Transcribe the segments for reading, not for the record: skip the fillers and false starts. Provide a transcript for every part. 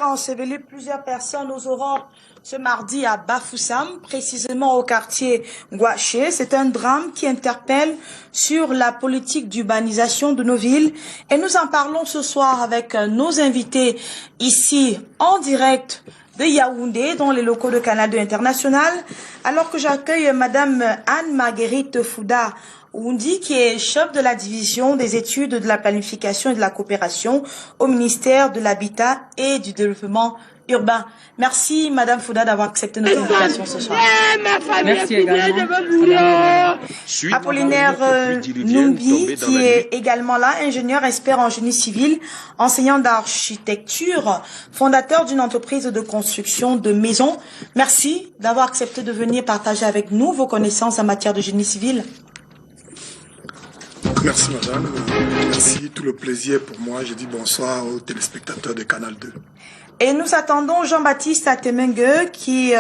a enseveli plusieurs personnes aux aurores ce mardi à Bafoussam, précisément au quartier Gouaché. C'est un drame qui interpelle sur la politique d'urbanisation de nos villes. Et nous en parlons ce soir avec nos invités ici en direct de Yaoundé, dans les locaux de Canal 2 International, alors que j'accueille Madame Anne-Marguerite Fouda Oundi, qui est chef de la division des études de la planification et de la coopération au ministère de l'Habitat et du Développement urbain. Merci Madame Fouda d'avoir accepté notre invitation ce soir. Merci également. Apollinaire Noumbi, qui est également là, ingénieur expert en génie civil, enseignant d'architecture, fondateur d'une entreprise de construction de maisons. Merci d'avoir accepté de venir partager avec nous vos connaissances en matière de génie civil. Merci madame, merci, tout le plaisir pour moi. Je dis bonsoir aux téléspectateurs de Canal 2. Et nous attendons Jean-Baptiste Atemengue qui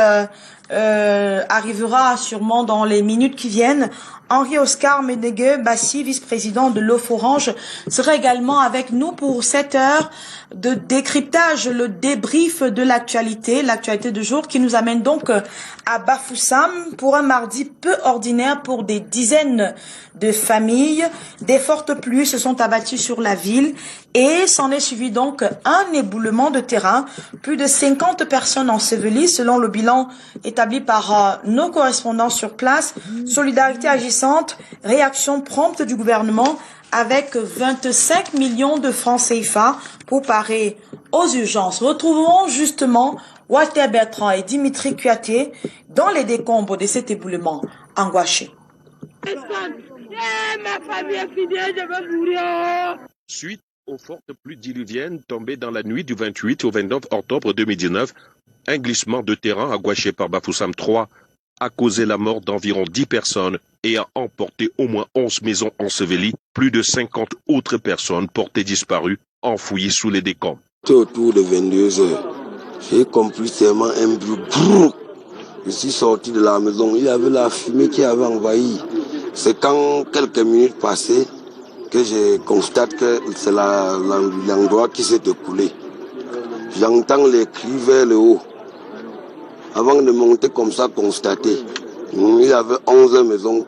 arrivera sûrement dans les minutes qui viennent. Henri-Oscar Menegue Bassi, vice-président de l'OFORange, sera également avec nous pour cette heure de décryptage, le débrief de l'actualité du jour qui nous amène donc à Bafoussam pour un mardi peu ordinaire pour des dizaines de familles. Des fortes pluies se sont abattues sur la ville et s'en est suivi donc un éboulement de terrain. Plus de 50 personnes ensevelies selon le bilan établi par nos correspondants sur place. Solidarité agissante, réaction prompte du gouvernement avec 25 millions de francs CFA pour parer aux urgences. Retrouvons justement Walter Bertrand et Dimitri Kuaté dans les décombres de cet éboulement angoissé. Suite aux fortes pluies diluviennes tombées dans la nuit du 28 au 29 octobre 2019, un glissement de terrain à Gouaché par Bafoussam 3 a causé la mort d'environ 10 personnes et a emporté au moins 11 maisons ensevelies, plus de 50 autres personnes portées disparues, enfouies sous les décombres. Autour de 22 heures, j'ai compris seulement un bruit. Je suis sorti de la maison, il y avait la fumée qui avait envahi. C'est quand quelques minutes passées que je constate que c'est l'endroit qui s'est écoulé. J'entends les cris vers le haut. Avant de monter comme ça, constater, il y avait 11 maisons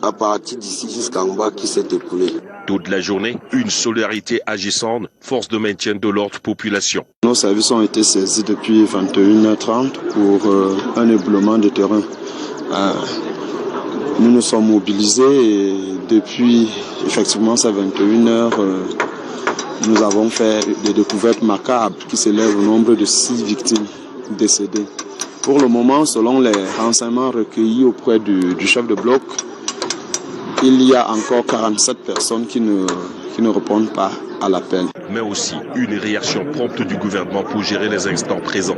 à partir d'ici jusqu'en bas qui s'est écoulées. Toute la journée, une solidarité agissante, force de maintien de l'ordre population. Nos services ont été saisis depuis 21h30 pour un éboulement de terrain. Nous nous sommes mobilisés et depuis effectivement ces 21h, nous avons fait des découvertes macabres qui s'élèvent au nombre de 6 victimes décédées. Pour le moment, selon les renseignements recueillis auprès du chef de bloc, il y a encore 47 personnes qui ne répondent pas à l'appel. Mais aussi une réaction prompte du gouvernement pour gérer les instants présents.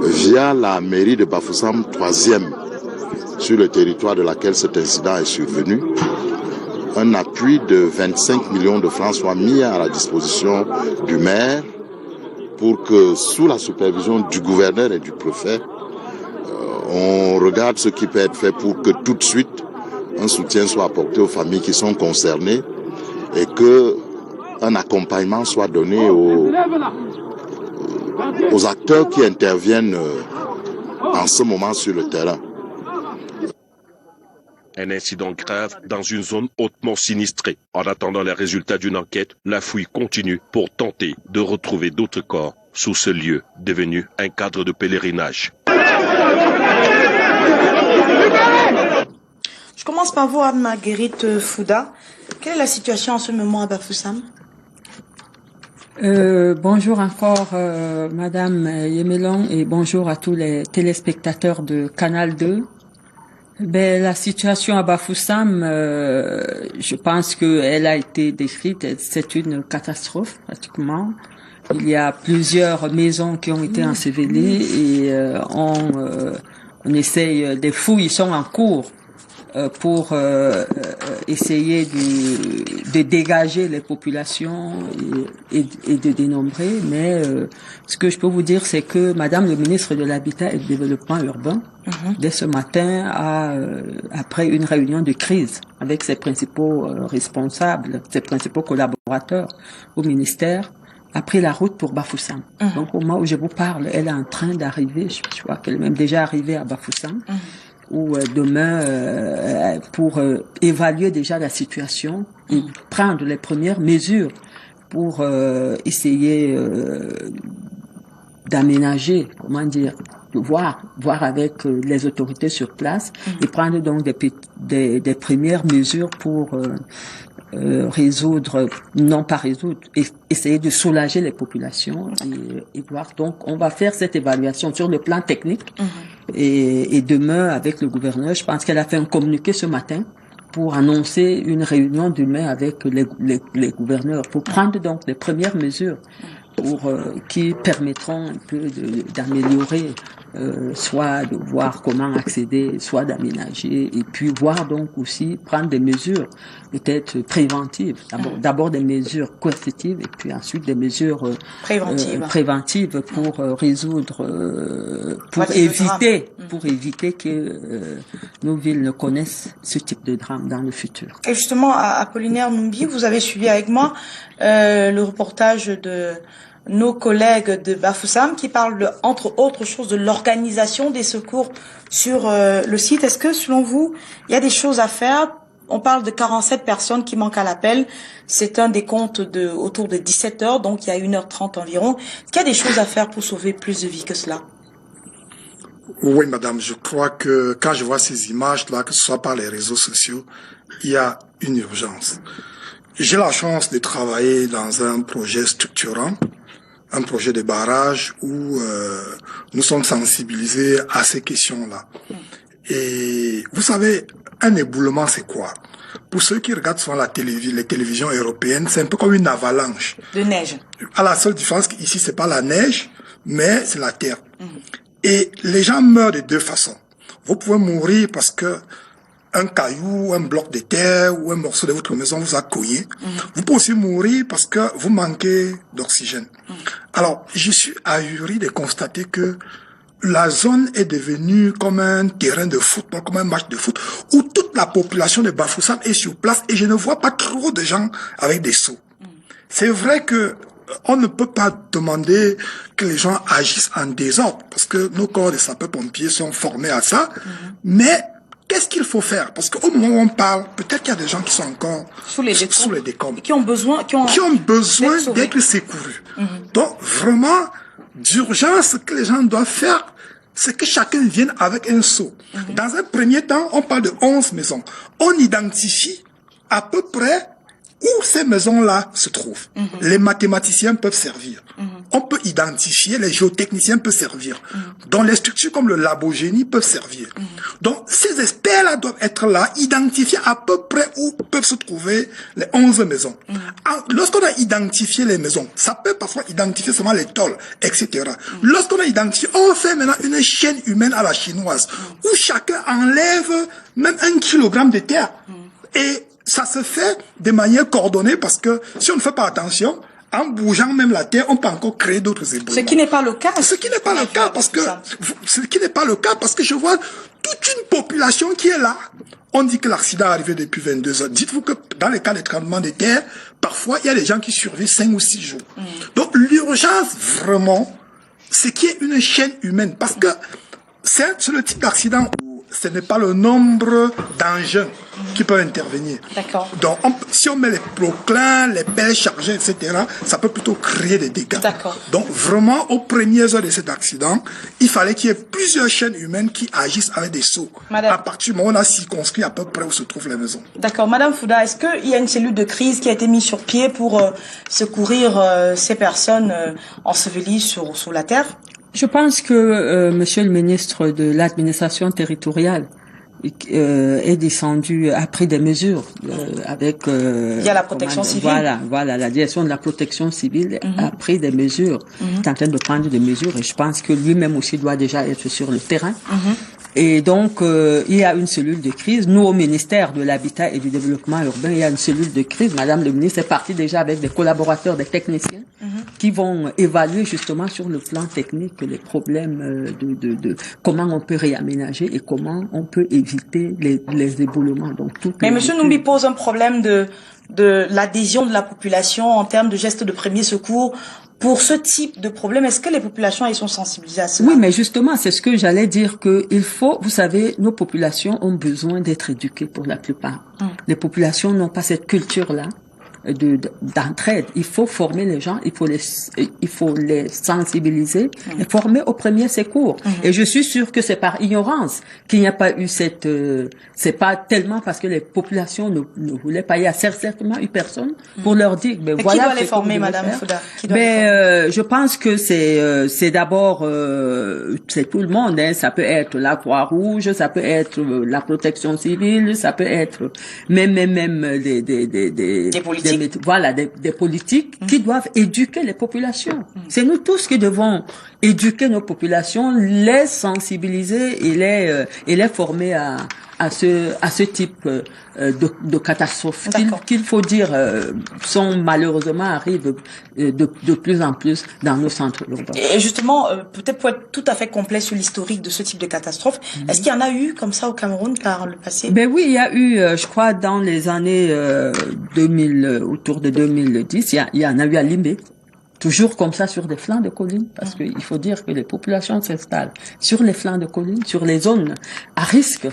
Via la mairie de Bafoussam 3e, sur le territoire de laquelle cet incident est survenu, un appui de 25 millions de francs soit mis à la disposition du maire pour que, sous la supervision du gouverneur et du préfet, on regarde ce qui peut être fait pour que tout de suite un soutien soit apporté aux familles qui sont concernées et que un accompagnement soit donné aux acteurs qui interviennent en ce moment sur le terrain. Un incident grave dans une zone hautement sinistrée. En attendant les résultats d'une enquête, la fouille continue pour tenter de retrouver d'autres corps sous ce lieu devenu un cadre de pèlerinage. Je commence par vous, Anne-Marguerite Fouda. Quelle est la situation en ce moment à Bafoussam? Bonjour encore Madame Yemelon et bonjour à tous les téléspectateurs de Canal 2. Ben, la situation à Bafoussam, je pense qu'elle a été décrite, c'est une catastrophe pratiquement. Il y a plusieurs maisons qui ont été ensevelies et on essaye, des fouilles sont en cours pour essayer de dégager les populations et de dénombrer. Mais ce que je peux vous dire, c'est que Madame le ministre de l'Habitat et du Développement urbain, dès ce matin, après une réunion de crise avec ses principaux responsables, ses principaux collaborateurs au ministère, a pris la route pour Bafoussam. Donc au moment où je vous parle, elle est en train d'arriver, je crois qu'elle est même déjà arrivée à Bafoussam, où demain, pour évaluer déjà la situation et prendre les premières mesures pour essayer d'aménager, comment dire, de voir avec les autorités sur place et prendre donc des premières mesures pour résoudre, non pas résoudre, essayer de soulager les populations et voir. Donc, on va faire cette évaluation sur le plan technique et demain, avec le gouverneur, je pense qu'elle a fait un communiqué ce matin pour annoncer une réunion demain avec les gouverneurs pour prendre donc les premières mesures pour qui permettront un peu d'améliorer, soit de voir comment accéder, soit d'aménager, et puis voir donc aussi prendre des mesures peut-être préventives. D'abord des mesures coercitives et puis ensuite des mesures préventives pour résoudre, pour éviter que nos villes ne connaissent ce type de drame dans le futur. Et justement, Apollinaire Numbi, vous avez suivi avec moi le reportage de nos collègues de Bafoussam qui parlent, entre autres choses, de l'organisation des secours sur le site. Est-ce que, selon vous, il y a des choses à faire? On parle de 47 personnes qui manquent à l'appel. C'est un décompte autour de 17 heures, donc il y a 1h30 environ. Est-ce qu'il y a des choses à faire pour sauver plus de vies que cela? Oui, madame, je crois que quand je vois ces images-là, que ce soit par les réseaux sociaux, il y a une urgence. J'ai la chance de travailler dans un projet structurant, un projet de barrage où nous sommes sensibilisés à ces questions-là. Et vous savez, un éboulement, c'est quoi? Pour ceux qui regardent souvent les télévisions européennes, c'est un peu comme une avalanche. De neige. À la seule différence qu'ici, c'est pas la neige, mais c'est la terre. Et les gens meurent de deux façons. Vous pouvez mourir parce que un caillou, un bloc de terre ou un morceau de votre maison vous a cogné. Vous pouvez aussi mourir parce que vous manquez d'oxygène. Alors, je suis ahuri de constater que la zone est devenue comme un terrain de football, comme un match de foot, où toute la population de Bafoussam est sur place et je ne vois pas trop de gens avec des seaux. C'est vrai que on ne peut pas demander que les gens agissent en désordre, parce que nos corps de sapeurs-pompiers sont formés à ça, mais qu'est-ce qu'il faut faire? Parce qu'au moment où on parle, peut-être qu'il y a des gens qui sont encore sous les décombres. Qui ont besoin d'être secourus. Donc, vraiment, d'urgence, ce que les gens doivent faire, c'est que chacun vienne avec un seau. Dans un premier temps, on parle de 11 maisons. On identifie à peu près où ces maisons-là se trouvent. Les mathématiciens peuvent servir. On peut identifier, les géotechniciens peuvent servir. Donc les structures comme le labogénie peuvent servir. Donc ces experts-là doivent être là, identifier à peu près où peuvent se trouver les 11 maisons. Lorsqu'on a identifié les maisons, ça peut parfois identifier seulement les tôles, etc. Lorsqu'on a identifié, on fait maintenant une chaîne humaine à la chinoise, où chacun enlève même 1 kilogramme de terre. Et ça se fait de manière coordonnée parce que si on ne fait pas attention, en bougeant même la terre, on peut encore créer d'autres éboulements. Ce qui n'est pas le cas. Ce qui n'est pas le cas parce que je vois toute une population qui est là. On dit que l'accident est arrivé depuis 22 heures. Dites-vous que dans les cas de tremblement de terre, parfois il y a des gens qui survivent 5 ou 6 jours. Donc l'urgence vraiment, c'est qu'il y ait une chaîne humaine parce que c'est le type d'accident où ce n'est pas le nombre d'engins qui peuvent intervenir. D'accord. Donc, si on met les proclins, les pelles chargées, etc., ça peut plutôt créer des dégâts. D'accord. Donc, vraiment, aux premières heures de cet accident, il fallait qu'il y ait plusieurs chaînes humaines qui agissent avec des seaux. Madame. À partir du moment où on a circonscrit à peu près où se trouvent les maisons. D'accord. Madame Fouda, est-ce qu'il y a une cellule de crise qui a été mise sur pied pour secourir ces personnes ensevelies sous la terre? Je pense que Monsieur le ministre de l'administration territoriale est descendu, a pris des mesures avec il y a la protection civile. Voilà, la direction de la protection civile a pris des mesures, est en train de prendre des mesures et je pense que lui-même aussi doit déjà être sur le terrain. Et donc, il y a une cellule de crise. Nous, au ministère de l'Habitat et du Développement urbain, il y a une cellule de crise. Madame le ministre est partie déjà avec des collaborateurs, des techniciens, qui vont évaluer justement sur le plan technique les problèmes de comment on peut réaménager et comment on peut éviter les éboulements. Donc, mais Monsieur Numbi pose un problème de l'adhésion de la population en termes de gestes de premier secours pour ce type de problème? Est-ce que les populations elles sont sensibilisées à cela? Oui, mais justement, c'est ce que j'allais dire, que il faut, vous savez, nos populations ont besoin d'être éduquées pour la plupart. Les populations n'ont pas cette culture-là d'entraide. Il faut former les gens, il faut les sensibiliser, les former au premier secours. Et je suis sûre que c'est par ignorance qu'il n'y a pas eu c'est pas tellement parce que les populations ne voulaient pas. Il y a certainement eu personne pour leur dire, mais voilà. Qui doit les former, Madame Fouda? Je pense que c'est d'abord, c'est tout le monde, hein. Ça peut être la Croix-Rouge, ça peut être la protection civile, ça peut être même des politiques. Voilà, des politiques qui doivent éduquer les populations. C'est nous tous qui devons éduquer nos populations, les sensibiliser et les former à ce type de catastrophes qu'il faut dire sont malheureusement arrivent de plus en plus dans nos centres urbains. Et justement, peut-être pour être tout à fait complet sur l'historique de ce type de catastrophe, est-ce qu'il y en a eu comme ça au Cameroun par le passé? Ben oui, il y a eu, je crois, dans les années 2000, autour de 2010, il y en a eu à Limbé. Toujours comme ça sur des flancs de collines, parce qu'il faut dire que les populations s'installent sur les flancs de collines, sur les zones à risque,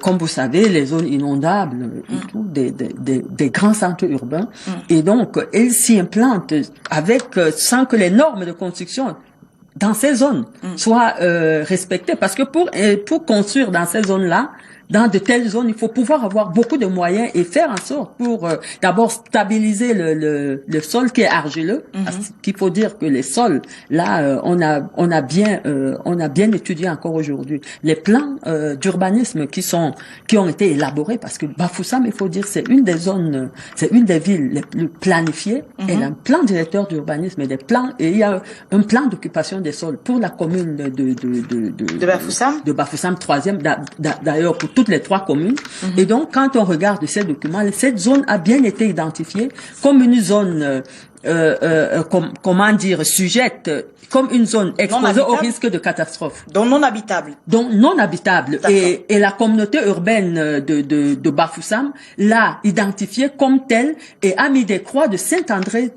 comme vous savez, les zones inondables, et tout, des grands centres urbains, et donc elles s'y implantent sans que les normes de construction dans ces zones soient respectées, parce que pour construire dans ces zones-là, dans de telles zones, il faut pouvoir avoir beaucoup de moyens et faire en sorte pour d'abord stabiliser le sol qui est argileux. Parce qu'il faut dire que les sols, là, on a bien étudié encore aujourd'hui les plans d'urbanisme qui ont été élaborés, parce que Bafoussam, il faut dire, c'est une des villes les plus planifiées. Elle a un plan directeur d'urbanisme et il y a un plan d'occupation des sols pour la commune de Bafoussam. De Bafoussam 3e, d'ailleurs pour toutes les 3 communes. Et donc, quand on regarde ces documents, cette zone a bien été identifiée comme une zone, comment dire, sujette, comme une zone exposée au risque de catastrophe. Donc non habitable. Donc non habitable. Et la communauté urbaine de Bafoussam l'a identifiée comme telle et a mis des croix de Saint-André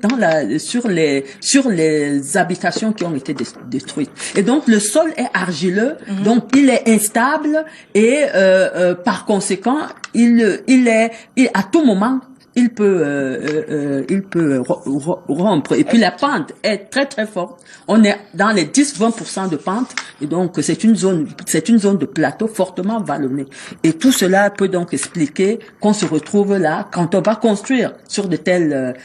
sur les habitations qui ont été détruites. Et donc le sol est argileux, donc il est instable et par conséquent à tout moment il peut rompre. Et puis la pente est très très forte. On est dans les 10-20% de pente, et donc c'est une zone de plateau fortement vallonnée. Et tout cela peut donc expliquer qu'on se retrouve là quand on va construire sur de telles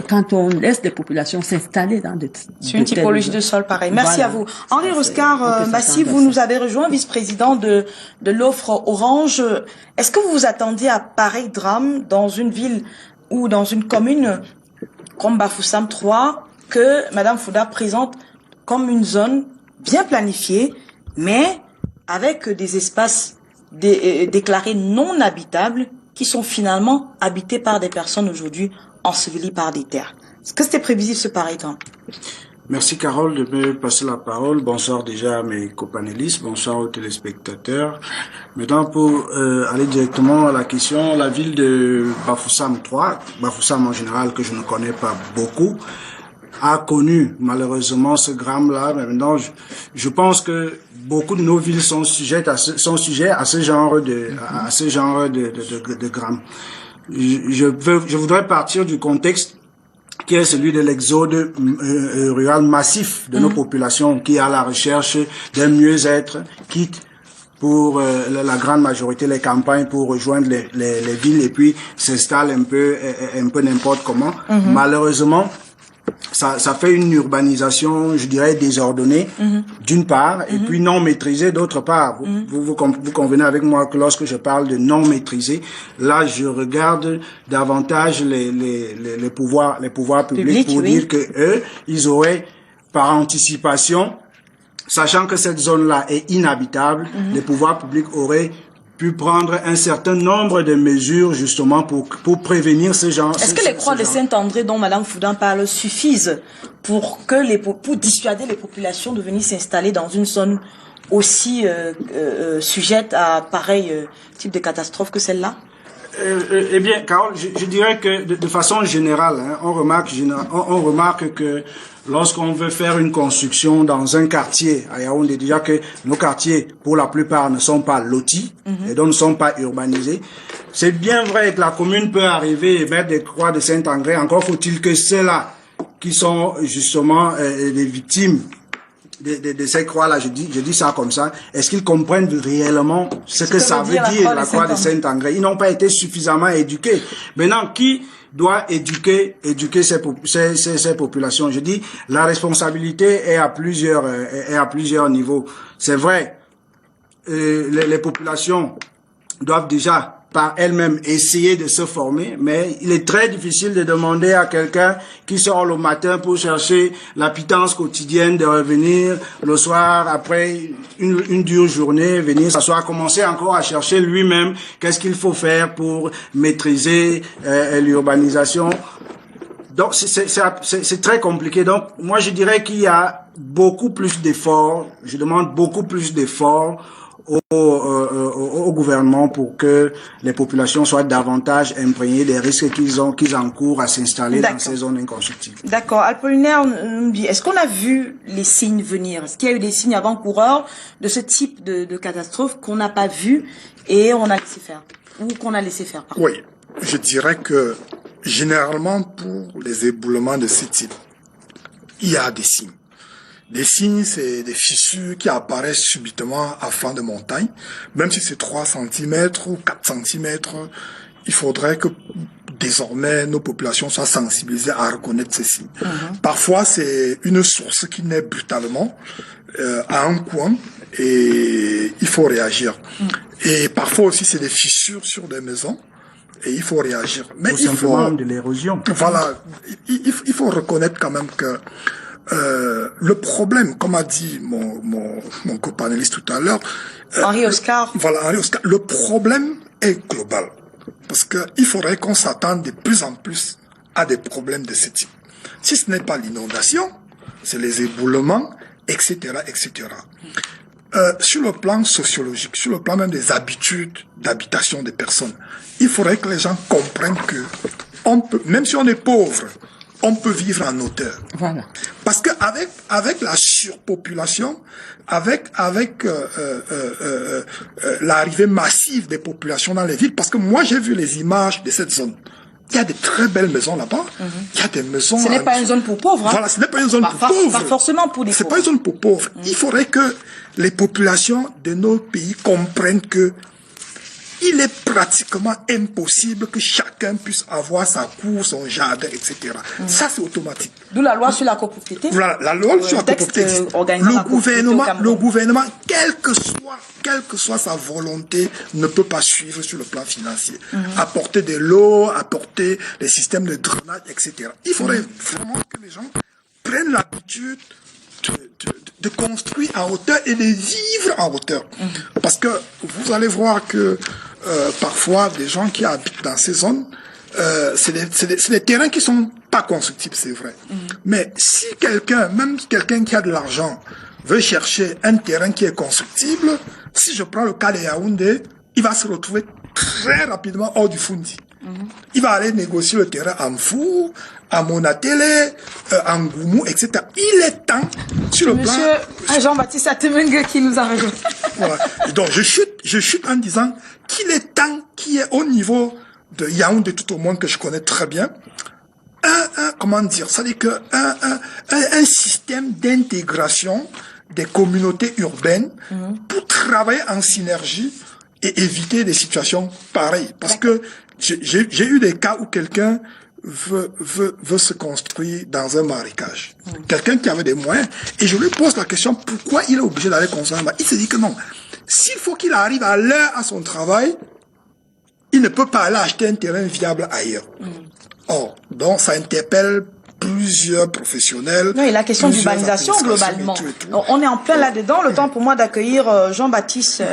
quand on laisse des populations s'installer dans sur une typologie de sol pareil. Merci à vous. Henri Roscar Bassi, vous nous avez rejoint, vice-président de l'offre Orange. Est-ce que vous vous attendiez à pareil drame dans une ville ou dans une commune comme Bafoussam 3 que Madame Fouda présente comme une zone bien planifiée, mais avec des espaces déclarés non habitables qui sont finalement habités par des personnes aujourd'hui ensevelies par des terres? Est-ce que c'était prévisible ce pareil drame? Merci Carole de me passer la parole. Bonsoir déjà à mes copanélistes, bonsoir aux téléspectateurs. Maintenant pour aller directement à la question, la ville de Bafoussam 3, Bafoussam en général que je ne connais pas beaucoup, a connu malheureusement ce drame-là. Maintenant, je pense que beaucoup de nos villes sont sujets à ce genre de drame. Je voudrais partir du contexte qui est celui de l'exode rural massif de nos populations, qui est à la recherche d'un mieux-être, quitte pour la grande majorité les campagnes pour rejoindre les villes et puis s'installe un peu n'importe comment. Malheureusement, ça fait une urbanisation, je dirais, désordonnée, d'une part, et puis non maîtrisée, d'autre part. Vous convenez avec moi que lorsque je parle de non maîtrisée, là, je regarde davantage les pouvoirs publics pour dire que eux, ils auraient, par anticipation, sachant que cette zone-là est inhabitable, les pouvoirs publics auraient pu prendre un certain nombre de mesures justement pour prévenir ce genre. Est-ce que les croix de Saint-André dont Madame Fouda parle suffisent pour dissuader les populations de venir s'installer dans une zone aussi sujette à pareil type de catastrophe que celle-là? Eh bien, Carole, je dirais que de façon générale, hein, on remarque que lorsqu'on veut faire une construction dans un quartier à Yaoundé, déjà que nos quartiers, pour la plupart, ne sont pas lotis et donc ne sont pas urbanisés. C'est bien vrai que la commune peut arriver et mettre des croix de Saint-André. Encore faut-il que ceux-là qui sont justement les victimes de ces croix-là, je dis ça comme ça, est-ce qu'ils comprennent réellement ce que ça veut dire la croix de Saint-André? Ils n'ont pas été suffisamment éduqués. Maintenant, qui doit éduquer ces populations? Je dis, la responsabilité est à plusieurs niveaux. C'est vrai, les populations doivent déjà par elles-mêmes essayer de se former, mais il est très difficile de demander à quelqu'un qui sort le matin pour chercher la pitance quotidienne de revenir le soir après une dure journée, venir s'asseoir, commencer encore à chercher lui-même qu'est-ce qu'il faut faire pour maîtriser l'urbanisation. Donc c'est très compliqué. Donc moi je dirais qu'il y a beaucoup plus d'efforts, je demande beaucoup plus d'efforts au gouvernement pour que les populations soient davantage imprégnées des risques qu'ils encourent à s'installer dans ces zones inconstructibles. D'accord. Apollinaire, est-ce qu'on a vu les signes venir? Est-ce qu'il y a eu des signes avant-coureurs de ce type de catastrophe qu'on n'a pas vu et on a laissé faire? Ou qu'on a laissé faire, pardon. Oui. Je dirais que, généralement, pour les éboulements de ce type, il y a des signes. Des signes, c'est des fissures qui apparaissent subitement à flanc de montagne. Même si c'est 3 cm ou 4 cm, il faudrait que désormais nos populations soient sensibilisées à reconnaître ces signes. Parfois, c'est une source qui naît brutalement à un coin et il faut réagir. Et parfois aussi, c'est des fissures sur des maisons. Et il faut réagir. Mais il faut de l'érosion. Voilà, il faut reconnaître quand même que le problème, comme a dit mon copanéliste tout à l'heure, Henri Oscar. Voilà, Henri Oscar. Le problème est global, parce que il faudrait qu'on s'attende de plus en plus à des problèmes de ce type. Si ce n'est pas l'inondation, c'est les éboulements, etc., etc. Sur le plan sociologique, sur le plan même des habitudes d'habitation des personnes, il faudrait que les gens comprennent que on peut, même si on est pauvre, on peut vivre en hauteur. Voilà. Parce que avec la surpopulation, avec l'arrivée massive des populations dans les villes, parce que moi j'ai vu les images de cette zone. Il y a de très belles maisons là-bas. Il y a des maisons. Ce n'est pas une zone pour pauvres. Hein. Voilà, ce n'est pas une zone pour pauvres. Pas forcément pour les pauvres. C'est pas une zone pour pauvres. Il faudrait que les populations de nos pays comprennent que il est pratiquement impossible que chacun puisse avoir sa cour, son jardin, etc. Ça, c'est automatique. D'où la loi sur la copropriété. Voilà, la loi sur la copropriété. Le gouvernement, quelle que soit sa volonté, ne peut pas suivre sur le plan financier. Apporter de l'eau, apporter des systèmes de drainage, etc. Il faudrait vraiment que les gens prennent l'habitude de construire en hauteur et de vivre en hauteur. Parce que vous allez voir que parfois des gens qui habitent dans ces zones, c'est des terrains qui sont pas constructibles, c'est vrai. Mais si même quelqu'un qui a de l'argent veut chercher un terrain qui est constructible, si je prends le cas de Yaoundé, il va se retrouver très rapidement hors du Fundi. Il va aller négocier le terrain en Fou, à Monatélé, en Goumou, etc. Il est temps, sur le plan... Monsieur Jean-Baptiste Atemengue qui nous a rejoint. Voilà. Donc, je chute en disant qu'il est temps qu'il y ait au niveau de Yaoundé, tout au moins que je connais très bien, comment dire, c'est-à-dire que un système d'intégration des communautés urbaines pour travailler en synergie et éviter des situations pareilles. Parce que j'ai eu des cas où quelqu'un veut se construire dans un marécage. Quelqu'un qui avait des moyens. Et je lui pose la question, pourquoi il est obligé d'aller construire un marécage? Il se dit que non. S'il faut qu'il arrive à l'heure à son travail, il ne peut pas aller acheter un terrain viable ailleurs. Or, donc ça interpelle plusieurs professionnels. Oui, la question d'urbanisation globalement. On est en plein là-dedans. Le temps pour moi d'accueillir Jean-Baptiste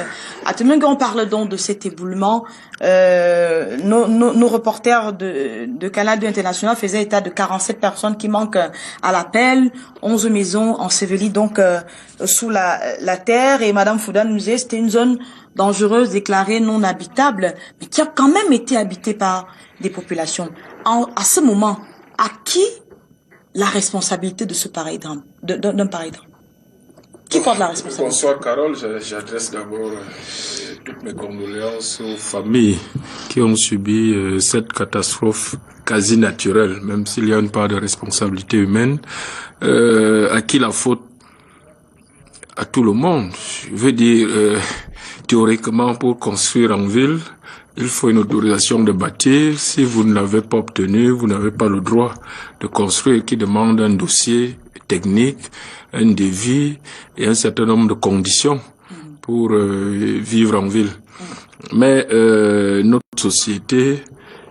Atemengue. On parle donc de cet éboulement. Nos reporters de Canal 2 International faisaient état de 47 personnes qui manquent à l'appel, 11 maisons ensevelies donc sous la terre. Et Madame Fouda nous disait c'était une zone dangereuse, déclarée non habitable, mais qui a quand même été habitée par des populations. À ce moment, à qui la responsabilité de ce pareil drame, d'un pareil drame? Qui porte la responsabilité? Bonsoir Carole, j'adresse d'abord toutes mes condoléances aux familles qui ont subi cette catastrophe quasi naturelle, même s'il y a une part de responsabilité humaine. À qui la faute? À tout le monde. Je veux dire, théoriquement, pour construire en ville, il faut une autorisation de bâtir. Si vous ne l'avez pas obtenue, vous n'avez pas le droit de construire, qui demande un dossier technique, un devis et un certain nombre de conditions pour vivre en ville. Mais notre société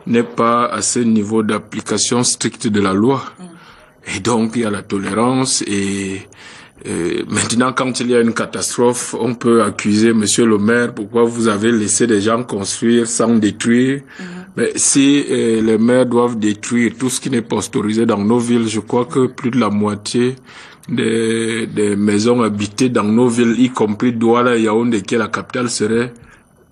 n'est pas à ce niveau d'application stricte de la loi. Et donc, il y a la tolérance et maintenant, quand il y a une catastrophe, on peut accuser Monsieur le maire, pourquoi vous avez laissé des gens construire sans détruire. Mais si les maires doivent détruire tout ce qui n'est pas autorisé dans nos villes, je crois que plus de la moitié des maisons habitées dans nos villes, y compris Douala et Yaoundé, qui est la capitale, seraient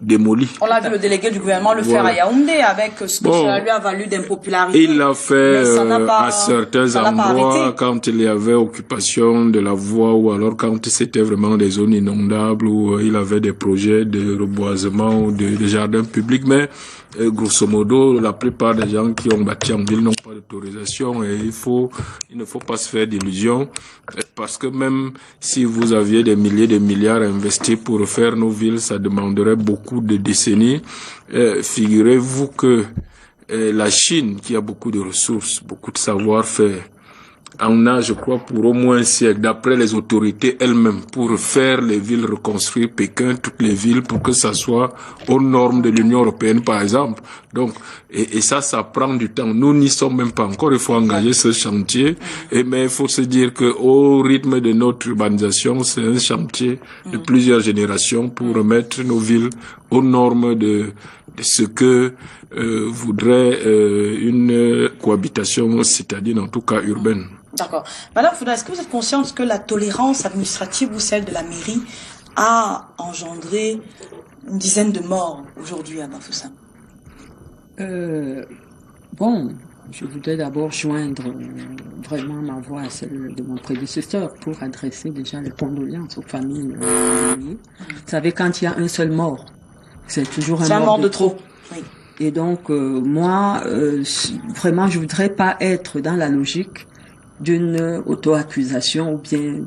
démoli. On l'a vu le délégué du gouvernement le faire à Yaoundé avec ce que ça lui a valu d'impopularité. Il l'a fait à certains endroits quand il y avait occupation de la voie ou alors quand c'était vraiment des zones inondables où il avait des projets de reboisement ou de jardins publics. Mais grosso modo, la plupart des gens qui ont bâti en ville n'ont pas d'autorisation et il ne faut pas se faire d'illusions parce que même si vous aviez des milliers de milliards à investir pour refaire nos villes, ça demanderait beaucoup de décennies. Figurez-vous que la Chine, qui a beaucoup de ressources, beaucoup de savoir-faire, en a, je crois, pour au moins un siècle, d'après les autorités elles-mêmes, pour faire les villes, reconstruire Pékin, toutes les villes, pour que ça soit aux normes de l'Union européenne, par exemple. Donc, et ça prend du temps. Nous n'y sommes même pas encore. Il faut engager ce chantier. Mais il faut se dire que au rythme de notre urbanisation, c'est un chantier de plusieurs générations pour remettre nos villes aux normes de ce que voudrait une cohabitation citadine, en tout cas urbaine. D'accord. Madame Fouda, est-ce que vous êtes consciente que la tolérance administrative ou celle de la mairie a engendré une dizaine de morts aujourd'hui à Bafoussam? Bon, je voudrais d'abord joindre vraiment ma voix à celle de mon prédécesseur pour adresser déjà les condoléances aux familles. Vous savez, quand il y a un seul mort, c'est toujours un mort de trop. Oui. Et donc, moi, vraiment, je voudrais pas être dans la logique d'une auto-accusation ou bien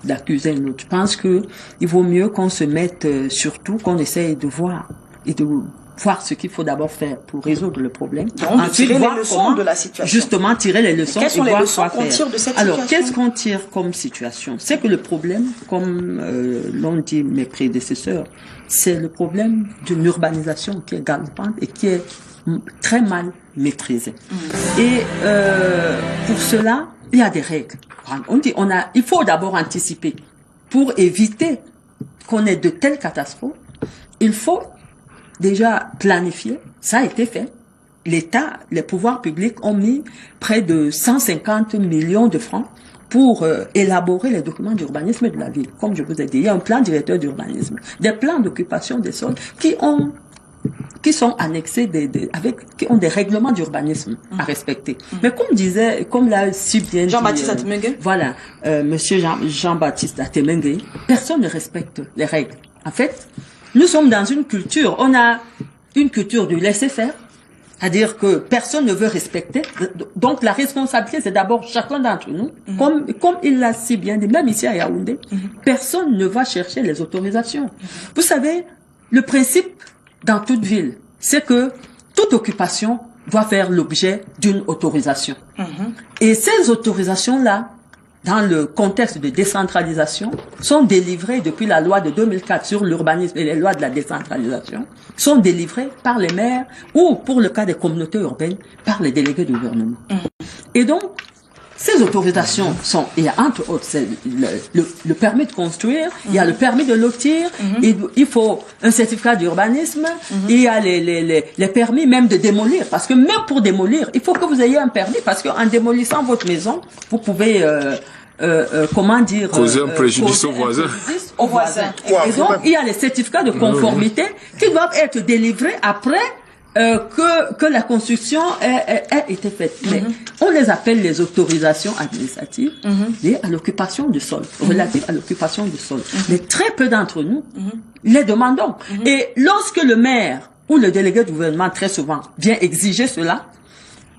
d'accuser un autre. Je pense que il vaut mieux qu'on se mette surtout, qu'on essaye de voir et de voir ce qu'il faut d'abord faire pour résoudre le problème. Donc, tirer les leçons de la situation. Justement, tirer les leçons et voir quoi faire. Tire de cette Alors, situation? qu'est-ce qu'on tire comme situation? C'est que le problème, comme l'ont dit mes prédécesseurs, c'est le problème d'une urbanisation qui est galopante et qui est très mal maîtrisée. Et pour cela, il y a des règles. On dit, il faut d'abord anticiper pour éviter qu'on ait de telles catastrophes. Il faut déjà planifier. Ça a été fait. L'État, les pouvoirs publics ont mis près de 150 millions de francs pour élaborer les documents d'urbanisme de la ville. Comme je vous ai dit, il y a un plan directeur d'urbanisme, des plans d'occupation des sols qui sont annexés qui ont des règlements d'urbanisme à respecter. Mais comme l'a si bien Jean-Baptiste Atemengue. Voilà, monsieur Jean-Baptiste Atemengue, personne ne respecte les règles. En fait, nous sommes dans une culture, on a une culture du laisser-faire, c'est-à-dire que personne ne veut respecter. Donc la responsabilité, c'est d'abord chacun d'entre nous. Comme il l'a si bien dit, même ici à Yaoundé, personne ne va chercher les autorisations. Vous savez, le principe dans toute ville, c'est que toute occupation doit faire l'objet d'une autorisation. Et ces autorisations-là, dans le contexte de décentralisation, sont délivrées depuis la loi de 2004 sur l'urbanisme et les lois de la décentralisation, sont délivrées par les maires ou, pour le cas des communautés urbaines, par les délégués du gouvernement. Et donc, Ces autorisations sont, il y a entre autres le permis de construire, il y a le permis de lotir, il faut un certificat d'urbanisme, il y a les permis même de démolir, parce que même pour démolir, il faut que vous ayez un permis, parce qu'en démolissant votre maison, vous pouvez comment dire, causer un préjudice aux voisins. Et donc, il y a les certificats de conformité qui doivent être délivrés après que la construction ait été faite. Mais on les appelle les autorisations administratives liées à l'occupation du sol, relatives à l'occupation du sol. Mais très peu d'entre nous les demandons. Et lorsque le maire ou le délégué du gouvernement, très souvent, vient exiger cela,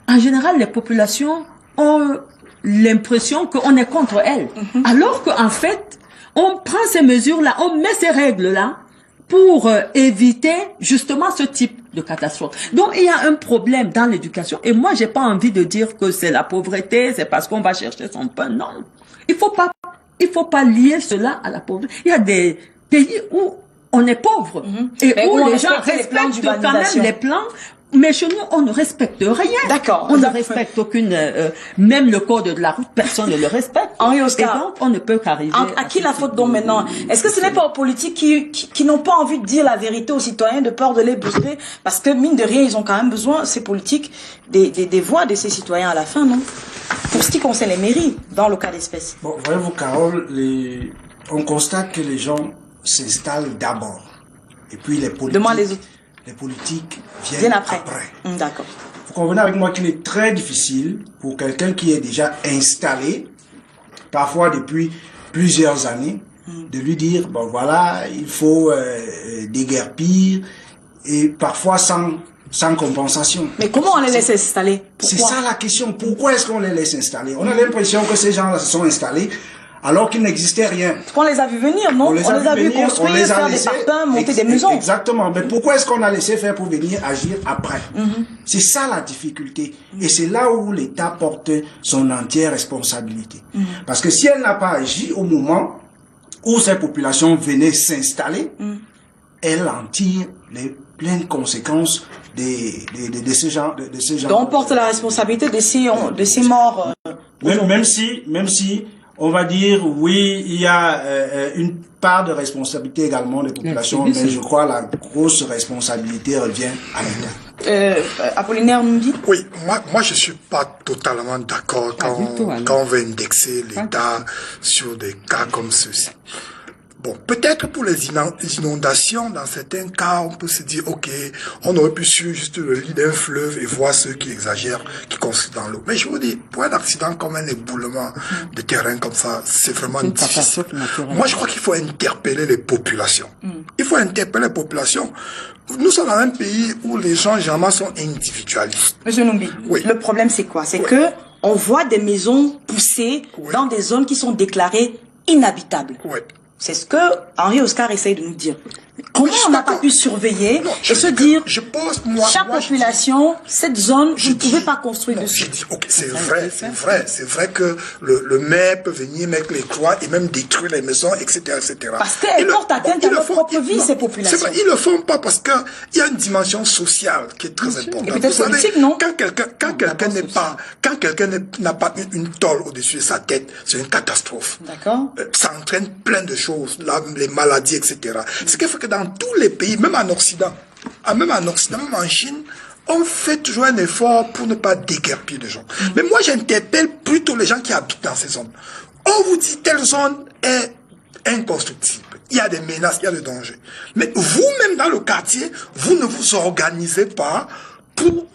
en général, les populations ont l'impression qu'on est contre elles. Alors qu'en fait, on prend ces mesures-là, on met ces règles-là pour éviter justement ce type de catastrophe. Donc, il y a un problème dans l'éducation. Et moi, j'ai pas envie de dire que c'est la pauvreté, c'est parce qu'on va chercher son pain. Non. Il faut pas lier cela à la pauvreté. Il y a des pays où on est pauvre et où les gens respectent quand même les plans. Mais chez nous, on ne respecte rien. D'accord. On ne respecte aucune, même le code de la route, personne ne le respecte. Henri Oscar. Et donc, on ne peut qu'arriver. À qui la faute donc maintenant? Est-ce que ce n'est pas aux politiques qui n'ont pas envie de dire la vérité aux citoyens de peur de les brusquer? Parce que mine de rien, ils ont quand même besoin, ces politiques, des voix de ces citoyens à la fin, non? Pour ce qui concerne les mairies, dans le cas d'espèce. Bon, voyez-vous, Carole, on constate que les gens s'installent d'abord. Et puis les politiques viennent après. D'accord. Vous convenez avec moi qu'il est très difficile pour quelqu'un qui est déjà installé, parfois depuis plusieurs années, de lui dire, bon voilà, il faut déguerpir, et parfois sans compensation. Mais comment on les laisse installer? C'est ça la question. Pourquoi est-ce qu'on les laisse installer? On a l'impression que ces gens-là se sont installés alors qu'il n'existait rien. Parce qu'on les a vus venir, non? On les a vus construire, faire des parpaings, monter des maisons. Exactement. Mais pourquoi est-ce qu'on a laissé faire pour venir agir après? C'est ça la difficulté. Et c'est là où l'État porte son entière responsabilité. Parce que si elle n'a pas agi au moment où ces populations venaient s'installer, elle en tire les pleines conséquences de ces gens. Donc on porte la responsabilité de ces morts. Même si on va dire, oui, il y a une part de responsabilité également des populations, mais je crois la grosse responsabilité revient à l'État. Apollinaire nous dit? Oui, moi je suis pas totalement d'accord quand on veut indexer l'État sur des cas comme ceux-ci. Bon, peut-être pour les inondations, dans certains cas, on peut se dire, ok, on aurait pu suivre juste le lit d'un fleuve et voir ceux qui exagèrent, qui construisent dans l'eau. Mais je vous dis, pour un accident comme un éboulement de terrain comme ça, c'est vraiment difficile. Moi, je crois qu'il faut interpeller les populations. Il faut interpeller les populations. Nous sommes dans un pays où les gens, généralement, sont individualistes. Monsieur Numbi, le problème, c'est quoi? C'est que on voit des maisons pousser dans des zones qui sont déclarées inhabitables. C'est ce que Henri Oscar essaye de nous dire. Comment on n'a pas pu surveiller et se dire, chaque population, cette zone, vous ne pouvez pas construire dessus. Je dis, ok, c'est vrai que le maire peut venir mettre les croix et même détruire les maisons, etc., etc. Parce qu'elles portent atteinte à leur propre vie, ces populations. C'est vrai, ils le font pas parce que il y a une dimension sociale qui est très importante. Et peut-être politique, non? Quand quelqu'un n'a pas une tôle au-dessus de sa tête, c'est une catastrophe. D'accord. Ça entraîne plein de choses, les maladies, etc. Ce qui fait que dans tous les pays, même en Occident, même en Chine, on fait toujours un effort pour ne pas déguerpir les gens. Mais moi, j'interpelle plutôt les gens qui habitent dans ces zones. On vous dit telle zone est inconstructible. Il y a des menaces, il y a des dangers. Mais vous-même dans le quartier, vous ne vous organisez pas pour,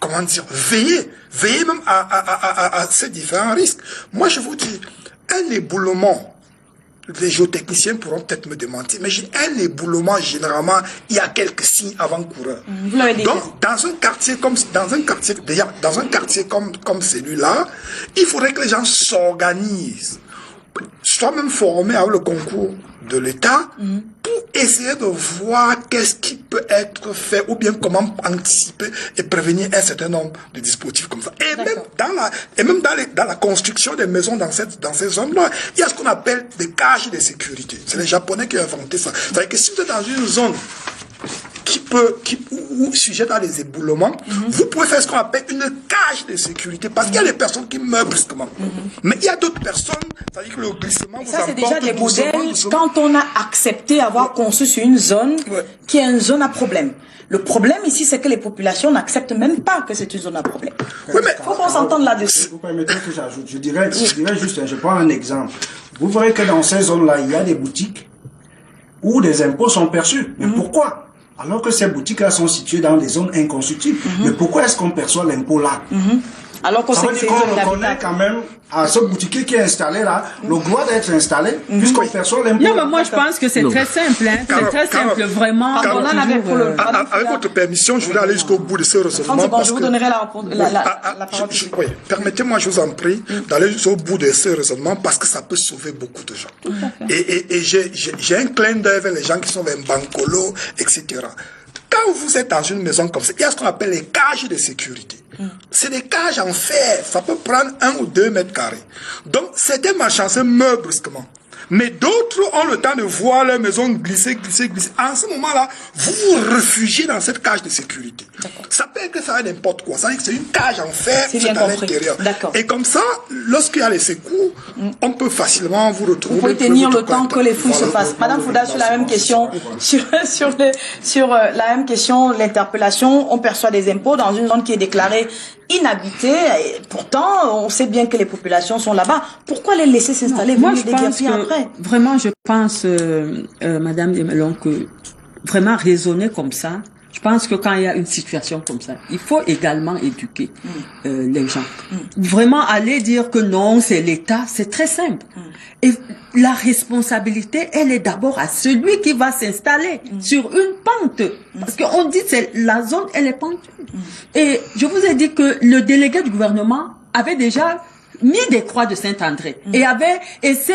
comment dire, veiller même à ces différents risques. Moi, je vous dis, un éboulement, les géotechniciens pourront peut-être me démentir, mais un éboulement, généralement, il y a quelques signes avant-coureurs. Donc, dans un quartier comme celui-là, il faudrait que les gens s'organisent, soient même formés avec le concours de l'État, pour essayer de voir qu'est-ce qui peut être fait, ou bien comment anticiper et prévenir un certain nombre de dispositifs comme ça. Et même dans la construction des maisons dans ces zones-là, il y a ce qu'on appelle des cages de sécurité. C'est les Japonais qui ont inventé ça. C'est-à-dire que si vous êtes dans une zone ou sujette à des éboulements, vous pouvez faire ce qu'on appelle une cage de sécurité, parce qu'il y a des personnes qui meurent brusquement. Mais il y a d'autres personnes, c'est-à-dire que le glissement vous ça, c'est déjà des doucement, modèles doucement. quand on a accepté avoir conçu sur une zone qui est une zone à problème. Le problème ici, c'est que les populations n'acceptent même pas que c'est une zone à problème. Oui, mais faut qu'on s'entende là-dessus. Vous permettez que j'ajoute, je dirais juste, je prends un exemple. Vous verrez que dans ces zones-là, il y a des boutiques où des impôts sont perçus. Mais pourquoi? Alors que ces boutiques-là sont situées dans des zones inconstructibles. Mais pourquoi est-ce qu'on perçoit l'impôt là? Alors qu'on Ça sait veut que dire c'est une qu'on zone reconnaît d'habitat. quand même à ce boutiquier qui est installé là, le droit d'être installé, puisqu'on perçoit l'impôt. Non, mais moi, je pense que c'est très simple, hein. C'est très simple, vraiment. On en avait pour le... Avec votre permission, je voudrais aller jusqu'au bout de ce raisonnement. 30 secondes, parce je vous que- donnerai la parole. Oui, permettez-moi, je vous en prie, d'aller jusqu'au bout de ce raisonnement parce que ça peut sauver beaucoup de gens. Et j'ai un clin d'œil vers les gens qui sont vers Bankolo, etc. Quand vous êtes dans une maison comme ça, il y a ce qu'on appelle les cages de sécurité. C'est des cages en fer. Ça peut prendre 1 ou 2 mètres carrés. Donc, certains malchanceux meurent brusquement. Mais d'autres ont le temps de voir leur maison glisser. En ce moment-là, vous vous réfugiez dans cette cage de sécurité. Ça peut être que ça va n'importe quoi. Ça veut dire que c'est une cage en fer C'est bien à compris. l'intérieur. D'accord. Et comme ça, lorsqu'il y a les secours, on peut facilement vous retrouver. Vous pouvez tenir le temps que les fouilles se Voilà, fassent. Madame Fouda, sur la même question, sur la même question, l'interpellation, on perçoit des impôts dans une zone qui est déclarée inhabitée. Et pourtant, on sait bien que les populations sont là-bas. Pourquoi les laisser s'installer? Moi, Vous je les pense déguerpir que, après. vraiment, je pense, Madame Yemelon, que vraiment raisonner comme ça, je pense que quand il y a une situation comme ça, il faut également éduquer les gens. Vraiment aller dire que non, c'est l'État, c'est très simple. Et la responsabilité, elle est d'abord à celui qui va s'installer sur une pente. Parce qu'on dit que la zone, elle est pentue. Et je vous ai dit que le délégué du gouvernement avait déjà mis des croix de Saint-André et ces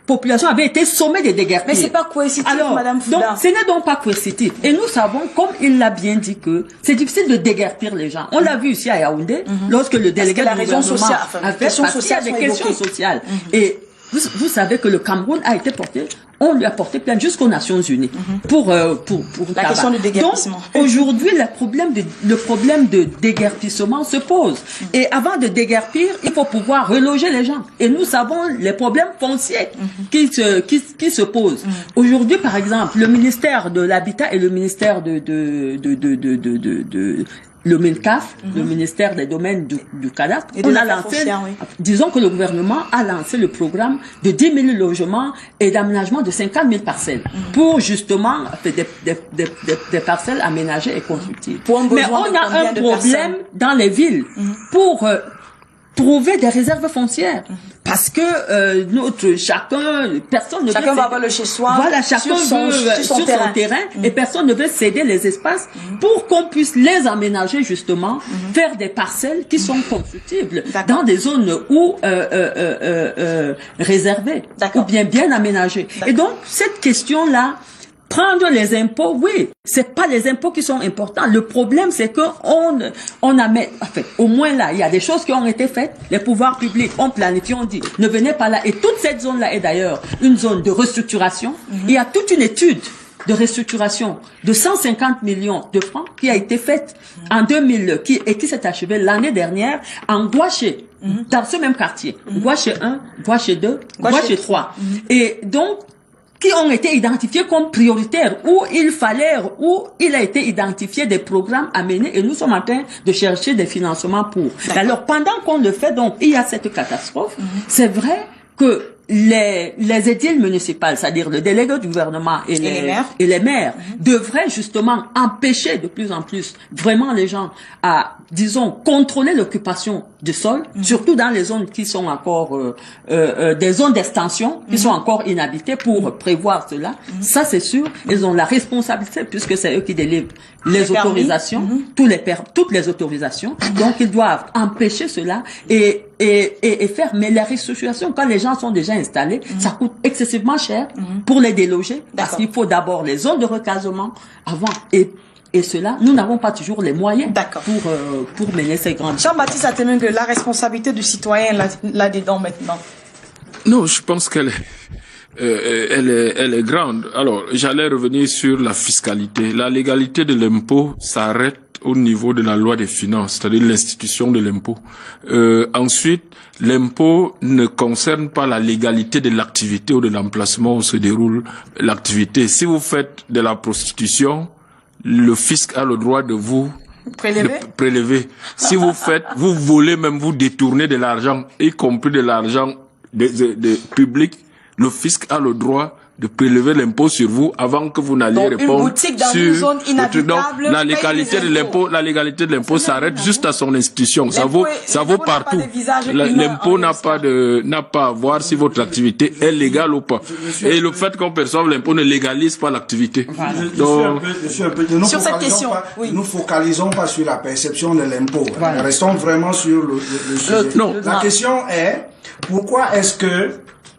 populations avaient été sommées de déguerpir. Mais c'est pas coercitif, Alors, Madame Fouda. donc, ce n'est donc pas coercitif. Et nous savons, comme il l'a bien dit, que c'est difficile de déguerpir les gens. On l'a vu ici à Yaoundé, lorsque le délégué la du raison gouvernement sociale, enfin, les avait questions parce qu'il y a sociales des sont questions évoquées. sociales. Et vous savez que le Cameroun a été porté, on lui a porté plainte jusqu'aux Nations Unies pour La tabac. question du déguerpissement. Donc, aujourd'hui, le problème de déguerpissement se pose. Et avant de déguerpir, il faut pouvoir reloger les gens. Et nous savons les problèmes fonciers qui se posent. Aujourd'hui, par exemple, le ministère de l'Habitat et le ministère le MINCAF, le ministère des domaines du cadastre, Et de on a l'affaire lancé, foncière, oui. disons que le gouvernement a lancé le programme de 10 000 logements et d'aménagement de 50 000 parcelles pour justement des parcelles aménagées et constructives. Pour un Mais besoin on de a combien un de problème personnes dans les villes pour trouver des réserves foncières. Parce que personne ne Chacun veut va avoir le chez soi. Voilà, chacun veut sur son terrain et personne ne veut céder les espaces pour qu'on puisse les aménager justement, faire des parcelles qui sont constructibles dans des zones où réservées ou bien aménagées. Et donc cette question-là, prendre les impôts, oui, c'est pas les impôts qui sont importants. Le problème, c'est que on a mis, enfin, au moins là, il y a des choses qui ont été faites. Les pouvoirs publics ont planifié, on dit, ne venez pas là. Et toute cette zone-là est d'ailleurs une zone de restructuration. Il y a toute une étude de restructuration de 150 millions de francs qui a été faite en 2000, qui s'est achevée l'année dernière en Gouaché, dans ce même quartier. Gouaché 1, Gouaché 2, Gouaché 3. Et donc, qui ont été identifiés comme prioritaires, où il a été identifié des programmes à mener et nous sommes en train de chercher des financements pour. Alors, pendant qu'on le fait, donc, il y a cette catastrophe. C'est vrai que les édiles municipales, c'est-à-dire le délégué du gouvernement et les maires devraient justement empêcher de plus en plus vraiment les gens à, disons, contrôler l'occupation du sol, surtout dans les zones qui sont encore des zones d'extension, qui sont encore inhabitées pour prévoir cela. Ça, c'est sûr. Ils ont la responsabilité puisque c'est eux qui délivrent les autorisations, toutes les autorisations. Donc, ils doivent empêcher cela et faire, mais la restructuration, quand les gens sont déjà installés, ça coûte excessivement cher pour les déloger, parce qu'il faut d'abord les zones de recasement avant. Et cela, nous n'avons pas toujours les moyens pour mener ces grandes... Jean-Baptiste Atemengue, la responsabilité du citoyen là-dedans maintenant. Non, je pense qu'elle elle est grande. Alors, j'allais revenir sur la fiscalité. La légalité de l'impôt s'arrête au niveau de la loi des finances, c'est-à-dire l'institution de l'impôt. Ensuite, l'impôt ne concerne pas la légalité de l'activité ou de l'emplacement où se déroule l'activité. Si vous faites de la prostitution, le fisc a le droit de vous prélever. Si vous vous volez, même vous détournez de l'argent, y compris de l'argent de public, le fisc a le droit de prélever l'impôt sur vous avant que vous n'alliez répondre une boutique dans une zone inhabitable. Donc, la légalité de l'impôt s'arrête juste à son institution. Ça vaut partout. L'impôt n'a pas à voir si votre activité est légale ou pas. Et le fait qu'on perçoive l'impôt ne légalise pas l'activité. Sur cette question, nous focalisons pas sur la perception de l'impôt. Restons vraiment sur le sujet. La question est, pourquoi est-ce que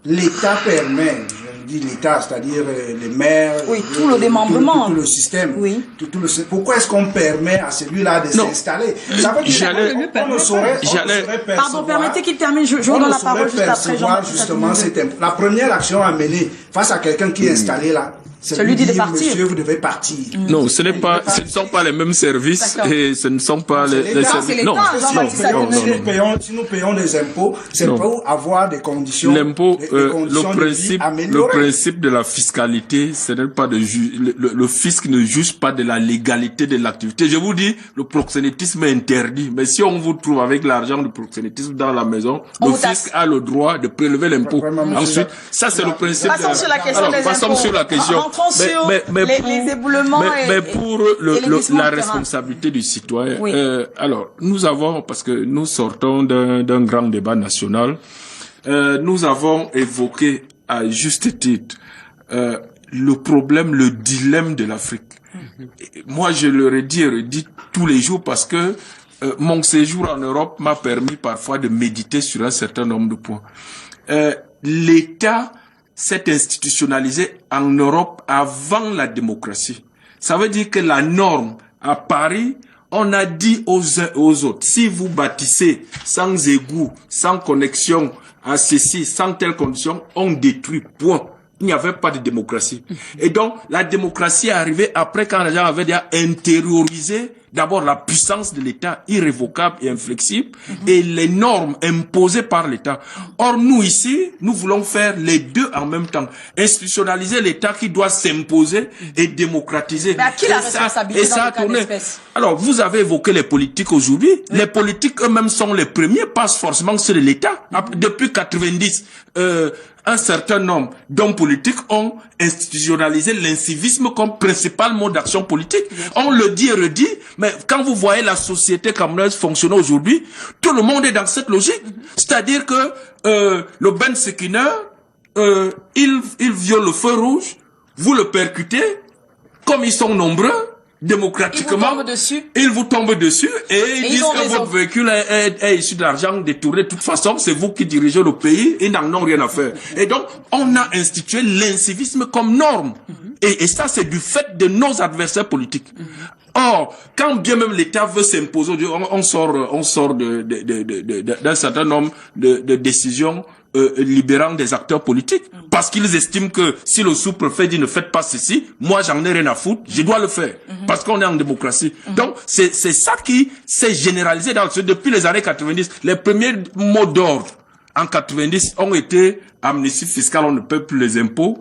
l'État permet, l'État, c'est-à-dire les maires, tout le démembrement, tout le système, pourquoi est-ce qu'on permet à celui-là de s'installer? Ça veut dire qu'on ne saurait Pardon, permettez qu'il termine, je vous donne la parole juste après. Justement, la première action à mener face à quelqu'un qui est installé là, c'est lui dire, monsieur, vous devez partir. Non, ce ne sont pas les mêmes services et ce ne sont pas les services. Non. Si nous payons des impôts, c'est pour avoir des conditions. L'impôt, le principe de la fiscalité, ce n'est pas le fisc ne juge pas de la légalité de l'activité. Je vous dis, le proxénétisme est interdit. Mais si on vous trouve avec l'argent du proxénétisme dans la maison, le fisc a le droit de prélever l'impôt. Ensuite, ça c'est le principe. Passons sur la question. Les éboulements mais pour la responsabilité du citoyen, alors nous avons, parce que nous sortons d'un grand débat national, nous avons évoqué à juste titre le problème, le dilemme de l'Afrique. Moi je le redis tous les jours parce que mon séjour en Europe m'a permis parfois de méditer sur un certain nombre de points. L'État s'est institutionnalisé en Europe avant la démocratie. Ça veut dire que la norme à Paris, on a dit aux uns et aux autres, si vous bâtissez sans égout, sans connexion à ceci, sans telle condition, on détruit, point. Il n'y avait pas de démocratie. Et donc, la démocratie est arrivée après quand les gens avaient déjà intériorisé d'abord la puissance de l'État irrévocable et inflexible et les normes imposées par l'État. Or, nous ici, nous voulons faire les deux en même temps. Institutionnaliser l'État qui doit s'imposer et démocratiser. Mais à qui la responsabilité dans le cas d'espèce? Alors, vous avez évoqué les politiques aujourd'hui. Les politiques eux-mêmes sont les premiers, passent forcément sur l'État. Depuis 90, un certain nombre d'hommes politiques ont institutionnalisé l'incivisme comme principal mode d'action politique. On le dit et redit, mais quand vous voyez la société camerounaise fonctionner aujourd'hui, tout le monde est dans cette logique. C'est-à-dire que le Ben Sekiner, il viole le feu rouge, vous le percutez, comme ils sont nombreux, démocratiquement, ils vous tombent dessus et ils disent que votre véhicule est issu d'argent détourné. De toute façon, c'est vous qui dirigez le pays, ils n'en ont rien à faire. Et donc, on a institué l'incivisme comme norme. Et ça, c'est du fait de nos adversaires politiques. Or, quand bien même l'État veut s'imposer, on sort d'un certain nombre de décisions libérant des acteurs politiques, parce qu'ils estiment que si le sous-préfet dit ne faites pas ceci, moi j'en ai rien à foutre, je dois le faire, parce qu'on est en démocratie. Donc c'est ça qui s'est généralisé depuis les années 90. Les premiers mots d'ordre en 90 ont été amnistie fiscale, on ne paie plus les impôts,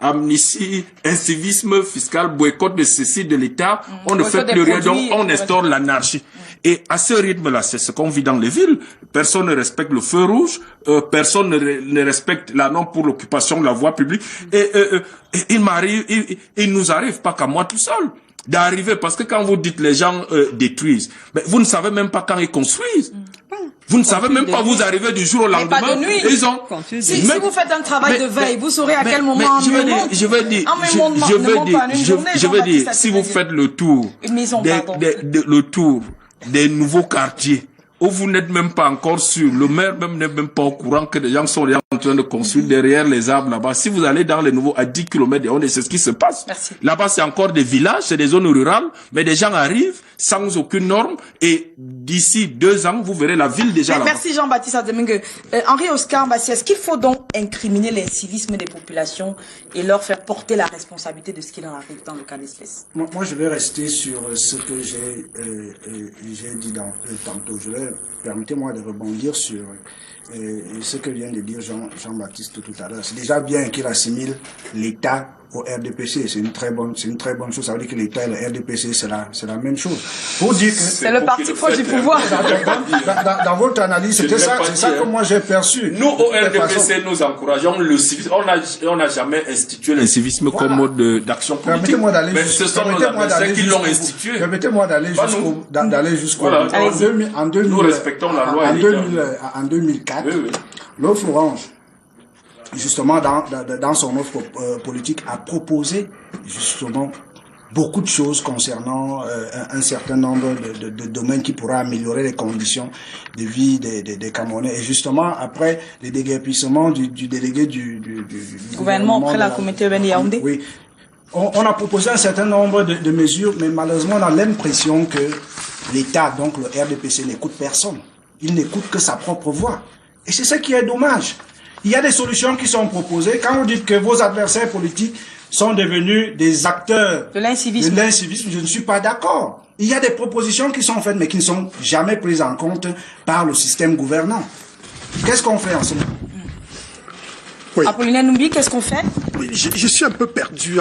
amnistie, incivisme fiscal, boycott de ceci de l'État, on ne fait plus rien, donc on instaure l'anarchie. Et à ce rythme-là, c'est ce qu'on vit dans les villes. Personne ne respecte le feu rouge, personne ne respecte la norme pour l'occupation de la voie publique. Et il nous arrive, pas qu'à moi tout seul, d'arriver, parce que quand vous dites les gens détruisent, mais vous ne savez même pas quand ils construisent. Vous ne savez même pas, vous arrivez du jour au lendemain. Pas de nuit. Ils ont... Si vous faites un travail de veille, vous saurez à quel moment je veux dire, si vous faites le tour des nouveaux quartiers où vous n'êtes même pas encore sûr, le maire même n'est même pas au courant que des gens sont en train de construire derrière les arbres là-bas. Si vous allez dans les nouveaux à 10 km de Yaoundé, c'est ce qui se passe. Là-bas, c'est encore des villages, c'est des zones rurales, mais des gens arrivent sans aucune norme et d'ici 2 ans, vous verrez la ville déjà là-bas. Merci Jean-Baptiste Ademingue. Henri Oscar Bassi, est-ce qu'il faut donc incriminer l'incivisme des populations et leur faire porter la responsabilité de ce qui leur arrive dans le cas d'espèce? Moi, je vais rester sur ce que j'ai dit tantôt. Permettez-moi de rebondir sur ce que vient de dire Jean-Baptiste tout à l'heure. C'est déjà bien qu'il assimile l'État au RDPC. C'est une très bonne chose. Ça veut dire que l'État et le RDPC, c'est la même chose. Pour dire que c'est le parti proche du pouvoir. Dans votre analyse, c'est ça que moi j'ai perçu. Nous, au RDPC, nous encourageons le civisme. On n'a jamais institué le civisme comme mode d'action politique. Mais ce sont nos adversaires qui l'ont institué. Permettez-moi d'aller jusqu'au bout. Nous respectons la loi. En 2004, l'offre Orange, justement dans son offre politique, a proposé justement beaucoup de choses concernant un certain nombre de domaines qui pourraient améliorer les conditions de vie des Camerounais. Et justement, après les déguerpissements du délégué du gouvernement auprès de la communauté urbaine de Yaoundé, oui, on a proposé un certain nombre de mesures, mais malheureusement on a l'impression que l'État, donc le RDPC, n'écoute personne. Il n'écoute que sa propre voix. Et c'est ça qui est dommage. Il y a des solutions qui sont proposées. Quand vous dites que vos adversaires politiques sont devenus des acteurs de l'incivisme, je ne suis pas d'accord. Il y a des propositions qui sont faites, mais qui ne sont jamais prises en compte par le système gouvernant. Qu'est-ce qu'on fait en ce moment? Oui. Apollinaire Numbi, qu'est-ce qu'on fait? Oui, je suis un peu perdu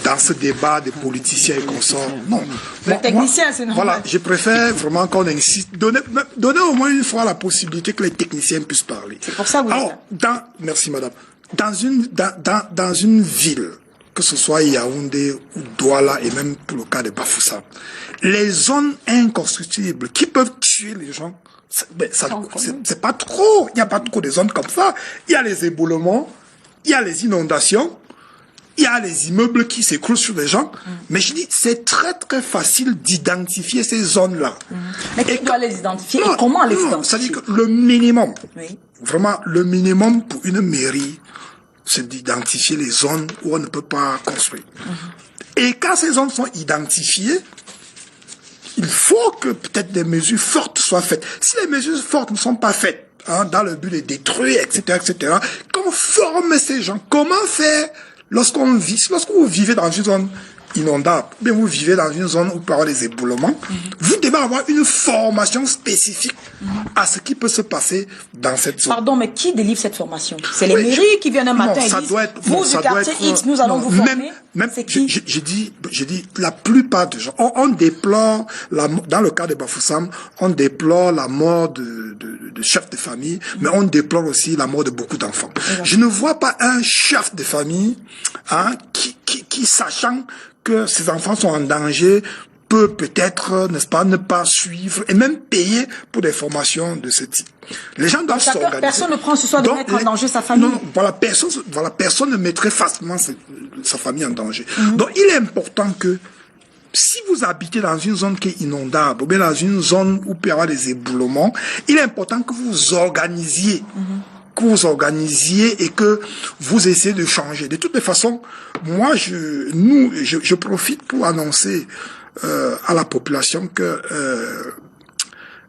dans ce débat des politiciens et consorts. Non. Le technicien, c'est normal. Voilà, je préfère vraiment qu'on insiste. Donner au moins une fois la possibilité que les techniciens puissent parler. C'est pour ça que vous merci madame. Dans une ville, que ce soit Yaoundé ou Douala et même pour le cas de Bafoussam, les zones inconstructibles qui peuvent tuer les gens, c'est pas trop. Il n'y a pas trop de zones comme ça. Il y a les éboulements, il y a les inondations, il y a les immeubles qui s'écroulent sur les gens. Mais je dis, c'est très très facile d'identifier ces zones-là. Mais qui doit les identifier et comment les identifier? C'est-à-dire que le minimum, vraiment le minimum pour une mairie, c'est d'identifier les zones où on ne peut pas construire. Et quand ces zones sont identifiées, il faut que peut-être des mesures fortes soient faites. Si les mesures fortes ne sont pas faites, dans le but de détruire, etc., qu'on forme ces gens. Comment faire lorsque vous vivez dans une zone inondable, bien vous vivez dans une zone où il peut y avoir des éboulements, vous devez avoir une formation spécifique à ce qui peut se passer dans cette zone. Pardon, mais qui délivre cette formation? C'est les mairies qui viennent un matin et disent, vous du quartier X, nous allons vous former. C'est qui? Je dis, la plupart des gens, on déplore, dans le cas de Bafoussam, on déplore la mort de chefs de famille, mais on déplore aussi la mort de beaucoup d'enfants. Je ne vois pas un chef de famille, qui sachant que ses enfants sont en danger, peut peut-être, n'est-ce pas, ne pas suivre et même payer pour des formations de ce type. Les gens doivent s'organiser. Personne ne prend ce soin de mettre en danger sa famille. Non, personne ne mettrait facilement sa famille en danger. Donc, il est important que si vous habitez dans une zone qui est inondable, ou bien dans une zone où il peut y avoir des éboulements, il est important que vous vous organisiez. Et que vous essayez de changer. De toutes les façons, moi, je profite pour annoncer à la population que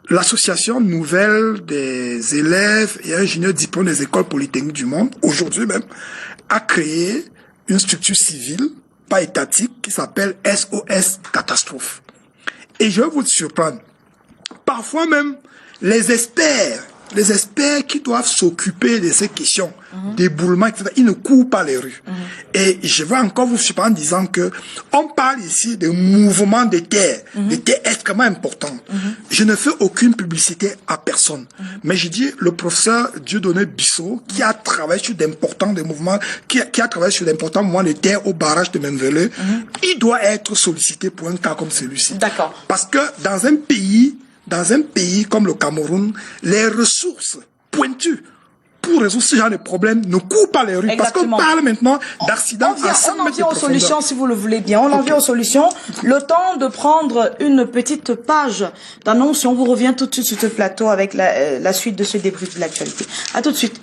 l'association nouvelle des élèves et ingénieurs diplômés des écoles polytechniques du monde, aujourd'hui même, a créé une structure civile, pas étatique, qui s'appelle SOS Catastrophe. Et je vais vous surprendre. Parfois même, les experts qui doivent s'occuper de ces questions d'éboulement, etc., ils ne courent pas les rues. Et je vais encore vous surprendre en disant que on parle ici de mouvements de terre, des terres extrêmement importantes. Je ne fais aucune publicité à personne. Mais je dis, le professeur Dieudonné Bissot, qui a travaillé sur d'importants mouvements, qui a travaillé sur d'importants mouvements de terre au barrage de Menvelé, il doit être sollicité pour un cas comme celui-ci. D'accord. Parce que dans un pays comme le Cameroun, les ressources pointues pour résoudre ce genre de problème ne court pas les rues. Exactement. Parce qu'on parle maintenant d'accidents à 100 On en mètres de vient aux profondeur. solutions, si vous le voulez bien. On en vient aux solutions. Le temps de prendre une petite page d'annonce. On vous revient tout de suite sur ce plateau avec la suite de ce débrief de l'actualité. À tout de suite.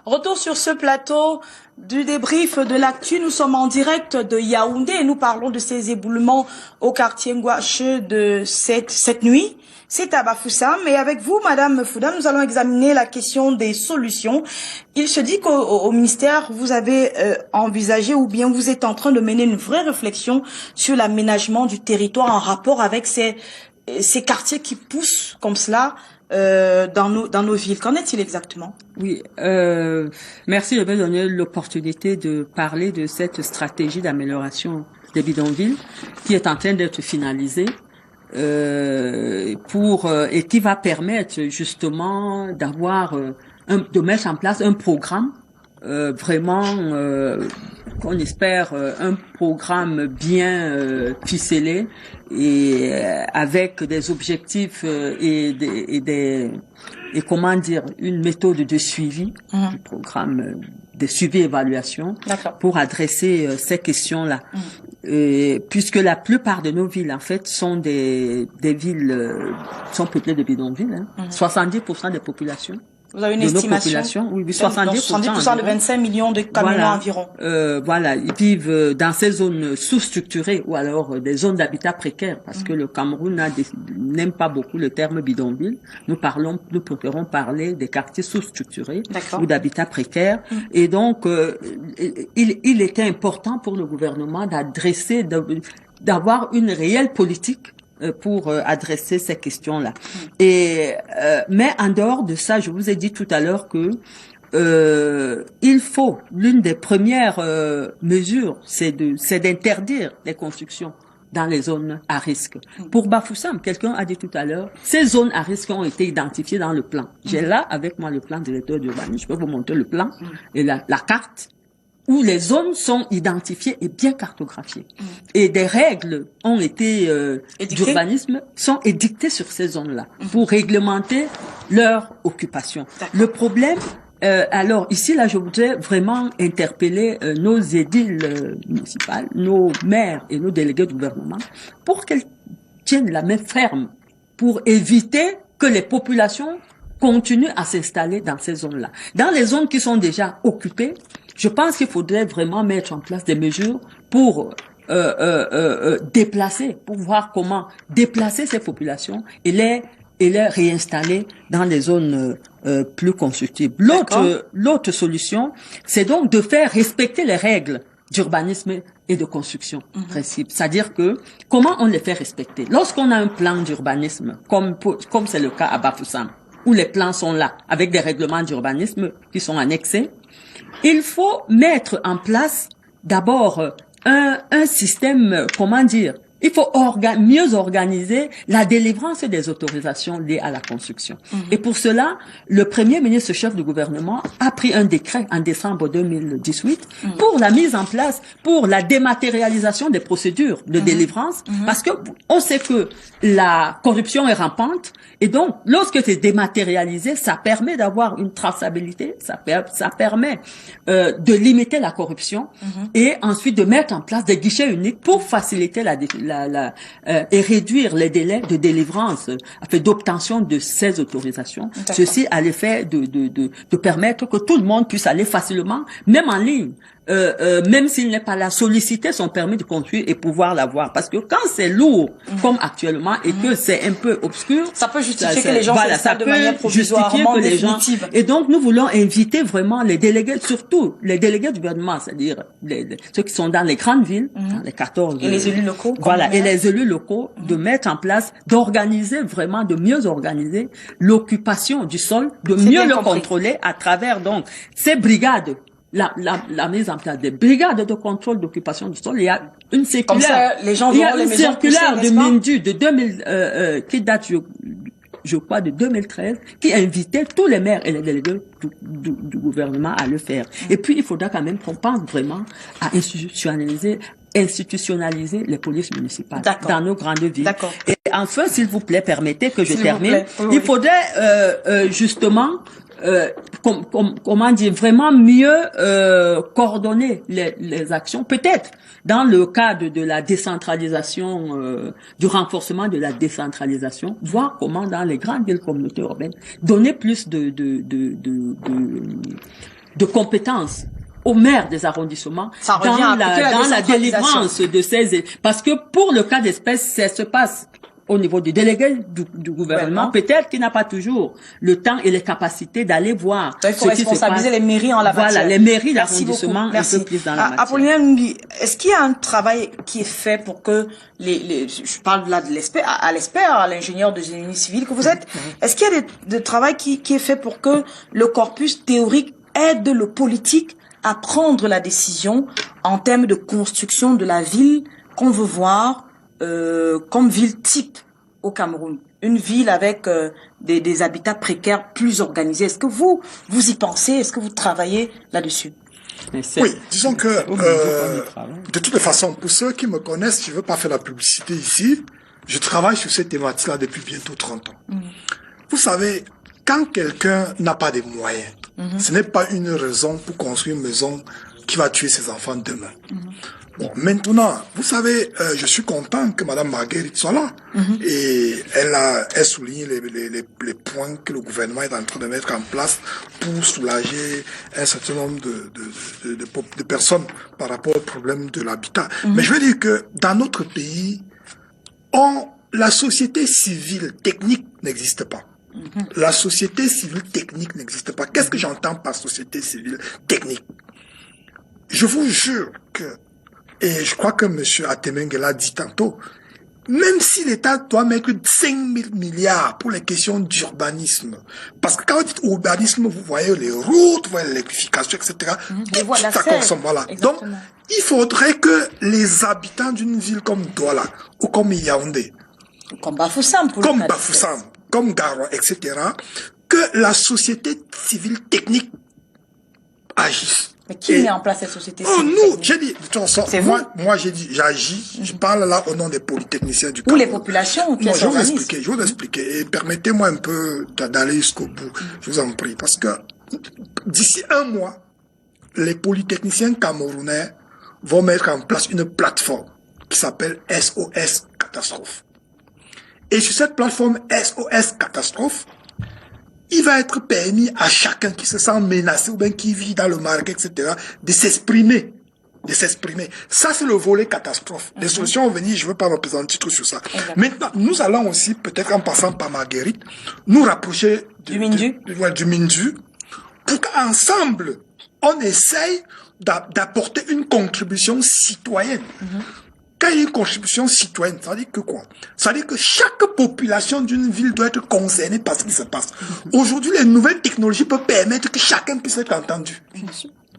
Retour sur ce plateau du débrief de l'actu. Nous sommes en direct de Yaoundé et nous parlons de ces éboulements au quartier Ngouache de cette nuit. C'est à Bafoussam. Et avec vous, Madame Fouda, nous allons examiner la question des solutions. Il se dit qu'au ministère, vous avez envisagé ou bien vous êtes en train de mener une vraie réflexion sur l'aménagement du territoire en rapport avec ces quartiers qui poussent comme cela dans nos villes. Qu'en est-il exactement? Oui, merci de me donner l'opportunité de parler de cette stratégie d'amélioration des bidonvilles qui est en train d'être finalisée et qui va permettre justement de mettre en place un programme qu'on espère un programme bien ficelé et avec des objectifs et comment dire, une méthode de suivi du programme de suivi et évaluation pour adresser ces questions-là. Puisque la plupart de nos villes, en fait, sont des villes, sont peuplées de bidonvilles, 70% des populations. Vous avez une estimation? Oui, 70% de 25 millions de camions environ. Voilà, ils vivent dans ces zones sous-structurées ou alors des zones d'habitat précaire parce que le Cameroun n'aime pas beaucoup le terme bidonville. Nous préférons parler des quartiers sous-structurés ou d'habitat précaire. Et donc, il était important pour le gouvernement d'avoir une réelle politique pour adresser ces questions-là. Mais en dehors de ça, je vous ai dit tout à l'heure que l'une des premières mesures, c'est d'interdire les constructions dans les zones à risque. Pour Bafoussam, quelqu'un a dit tout à l'heure, ces zones à risque ont été identifiées dans le plan. J'ai là avec moi le plan directeur d'urbanisme, je peux vous montrer le plan et la carte où les zones sont identifiées et bien cartographiées. Et des règles ont été d'urbanisme sont édictées sur ces zones-là pour réglementer leur occupation. Le problème, alors ici là, je voudrais vraiment interpeller nos édiles municipales, nos maires et nos délégués de gouvernement pour qu'elles tiennent la main ferme pour éviter que les populations continuent à s'installer dans ces zones-là. Dans les zones qui sont déjà occupées, je pense qu'il faudrait vraiment mettre en place des mesures pour pour voir comment déplacer ces populations et les réinstaller dans des zones plus constructibles. L'autre solution, c'est donc de faire respecter les règles d'urbanisme et de construction principe. C'est-à-dire que comment on les fait respecter? Lorsqu'on a un plan d'urbanisme, comme c'est le cas à Bafoussam, où les plans sont là, avec des règlements d'urbanisme qui sont annexés, il faut mettre en place d'abord un système, comment dire, il faut mieux organiser la délivrance des autorisations liées à la construction. Et pour cela, le Premier ministre chef du gouvernement a pris un décret en décembre 2018 pour la mise en place, pour la dématérialisation des procédures de délivrance, parce que on sait que la corruption est rampante, et donc lorsque c'est dématérialisé, ça permet d'avoir une traçabilité, ça permet de limiter la corruption et ensuite de mettre en place des guichets uniques pour faciliter et réduire les délais de délivrance, d'obtention de ces autorisations. Ceci à l'effet de permettre que tout le monde puisse aller facilement, même en ligne, même s'il n'est pas là, solliciter son permis de conduire et pouvoir l'avoir. Parce que quand c'est lourd, comme actuellement, et que c'est un peu obscur, ça peut justifier que les gens s'installent de manière provisoirement définitive. Et donc, nous voulons inviter vraiment les délégués, surtout les délégués du gouvernement, c'est-à-dire ceux qui sont dans les grandes villes, dans les 14. Et les élus locaux. Voilà, et les élus locaux, de mettre en place, de mieux organiser l'occupation du sol, de mieux le contrôler à travers donc ces brigades. La mise en place des brigades de contrôle d'occupation du sol. Il y a une circulaire. Comme ça, les gens verront les maisons pousser, de Mindu de 2000 qui date je crois, de 2013, qui invitait tous les maires et les délégués du gouvernement à le faire. Et puis, il faudra quand même qu'on pense vraiment à institutionnaliser les polices municipales dans nos grandes villes. Et enfin, s'il vous plaît, permettez que je termine. Il faudrait justement comment dire, vraiment mieux coordonner les actions, peut-être dans le cadre de la décentralisation, du renforcement de la décentralisation, voir comment dans les grandes villes communautés urbaines donner plus de compétences aux maires des arrondissements dans la délivrance de ces... Parce que pour le cas d'espèce, ça se passe au niveau du délégué du gouvernement, peut-être qu'il n'a pas toujours le temps et les capacités d'aller voir il faut responsabiliser les mairies en la matière. Voilà, les mairies d'arrondissement un peu plus dans la matière. Apollinaire Numbi, est-ce qu'il y a un travail qui est fait pour que je parle là de l'expert, à l'ingénieur de génie civil que vous êtes, est-ce qu'il y a des travail qui est fait pour que le corpus théorique aide le politique à prendre la décision en termes de construction de la ville qu'on veut voir comme ville type au Cameroun, une ville avec des habitats précaires plus organisés. Est-ce que vous y pensez? Est-ce que vous travaillez là-dessus? Oui, disons que de toute façon, pour ceux qui me connaissent, je ne veux pas faire la publicité ici, je travaille sur cette thématique-là depuis bientôt 30 ans. Vous savez, quand quelqu'un n'a pas de moyens, ce n'est pas une raison pour construire une maison qui va tuer ses enfants demain. Bon, maintenant, vous savez, je suis content que Madame Marguerite soit là. Et elle souligne les points que le gouvernement est en train de mettre en place pour soulager un certain nombre de personnes par rapport au problème de l'habitat. Mais je veux dire que dans notre pays, la société civile technique n'existe pas. La société civile technique n'existe pas. Qu'est-ce que j'entends par société civile technique? Je vous jure que, et je crois que M. Atemenge l'a dit tantôt, même si l'État doit mettre 5 000 milliards pour les questions d'urbanisme, parce que quand vous dites urbanisme, vous voyez les routes, vous voyez l'électrification, etc. Tout ça consomme, voilà. Donc, il faudrait que les habitants d'une ville comme Douala, ou comme Yaoundé, comme Bafoussam, comme Garoua, etc., que la société civile technique agisse. Mais qui met en place cette société civile technique? Nous, j'ai dit, de toute façon, moi j'ai dit, j'agis, je parle là au nom des polytechniciens du Cameroun. Ou les populations qui s'organisent. Je vais vous expliquer, et permettez-moi un peu d'aller jusqu'au bout, je vous en prie, parce que d'ici un mois, les polytechniciens camerounais vont mettre en place une plateforme qui s'appelle SOS Catastrophe. Et sur cette plateforme SOS Catastrophe, il va être permis à chacun qui se sent menacé ou bien qui vit dans le Maroc, etc., de s'exprimer. Ça, c'est le volet catastrophe. Les solutions vont venir, je ne veux pas représenter trop sur ça. Maintenant, nous allons aussi, peut-être en passant par Marguerite, nous rapprocher du Mindu, pour qu'ensemble, on essaye d'apporter une contribution citoyenne. Quand il y a une contribution citoyenne, ça veut dire que quoi? Ça veut dire que chaque population d'une ville doit être concernée par ce qui se passe. Aujourd'hui, les nouvelles technologies peuvent permettre que chacun puisse être entendu.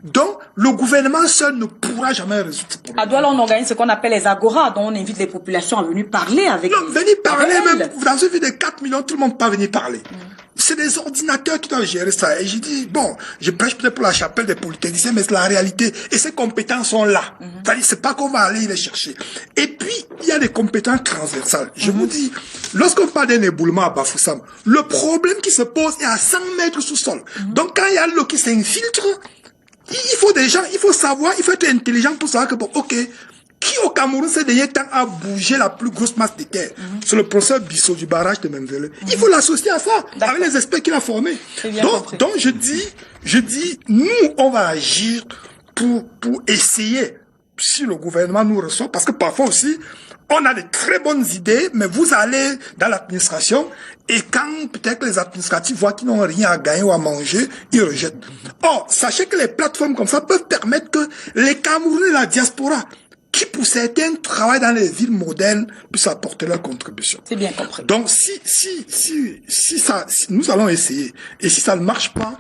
Donc, le gouvernement seul ne pourra jamais résoudre ce problème. À Douala, on organise ce qu'on appelle les agoras, dont on invite les populations à venir parler avec... Non, venir parler, même dans une ville de 4 millions, tout le monde peut pas venir parler. C'est des ordinateurs qui doivent gérer ça. Et j'ai dit, bon, je prêche peut-être pour la chapelle des polytechniciens, mais c'est la réalité. Et ces compétences sont là. C'est-à-dire, c'est pas qu'on va aller les chercher. Et puis, il y a des compétences transversales. Je vous dis, lorsqu'on parle d'un éboulement à Bafoussam, le problème qui se pose est à 100 mètres sous sol. Donc, quand il y a l'eau qui s'infiltre, il faut savoir, il faut être intelligent pour savoir que, bon, ok, qui au Cameroun ces derniers temps a bougé la plus grosse masse de terre? C'est le professeur Bissot du barrage de Memvele. Il faut l'associer à ça, avec les experts qu'il a formés. Donc je dis, nous, on va agir pour essayer, si le gouvernement nous reçoit, parce que parfois aussi, on a de très bonnes idées, mais vous allez dans l'administration, et quand peut-être les administratifs voient qu'ils n'ont rien à gagner ou à manger, ils rejettent. Or, sachez que les plateformes comme ça peuvent permettre que les Camerounais et la diaspora, qui pour certains travaillent dans les villes modernes, puissent apporter leur contribution. C'est bien compris. Donc, si nous allons essayer, et si ça ne marche pas,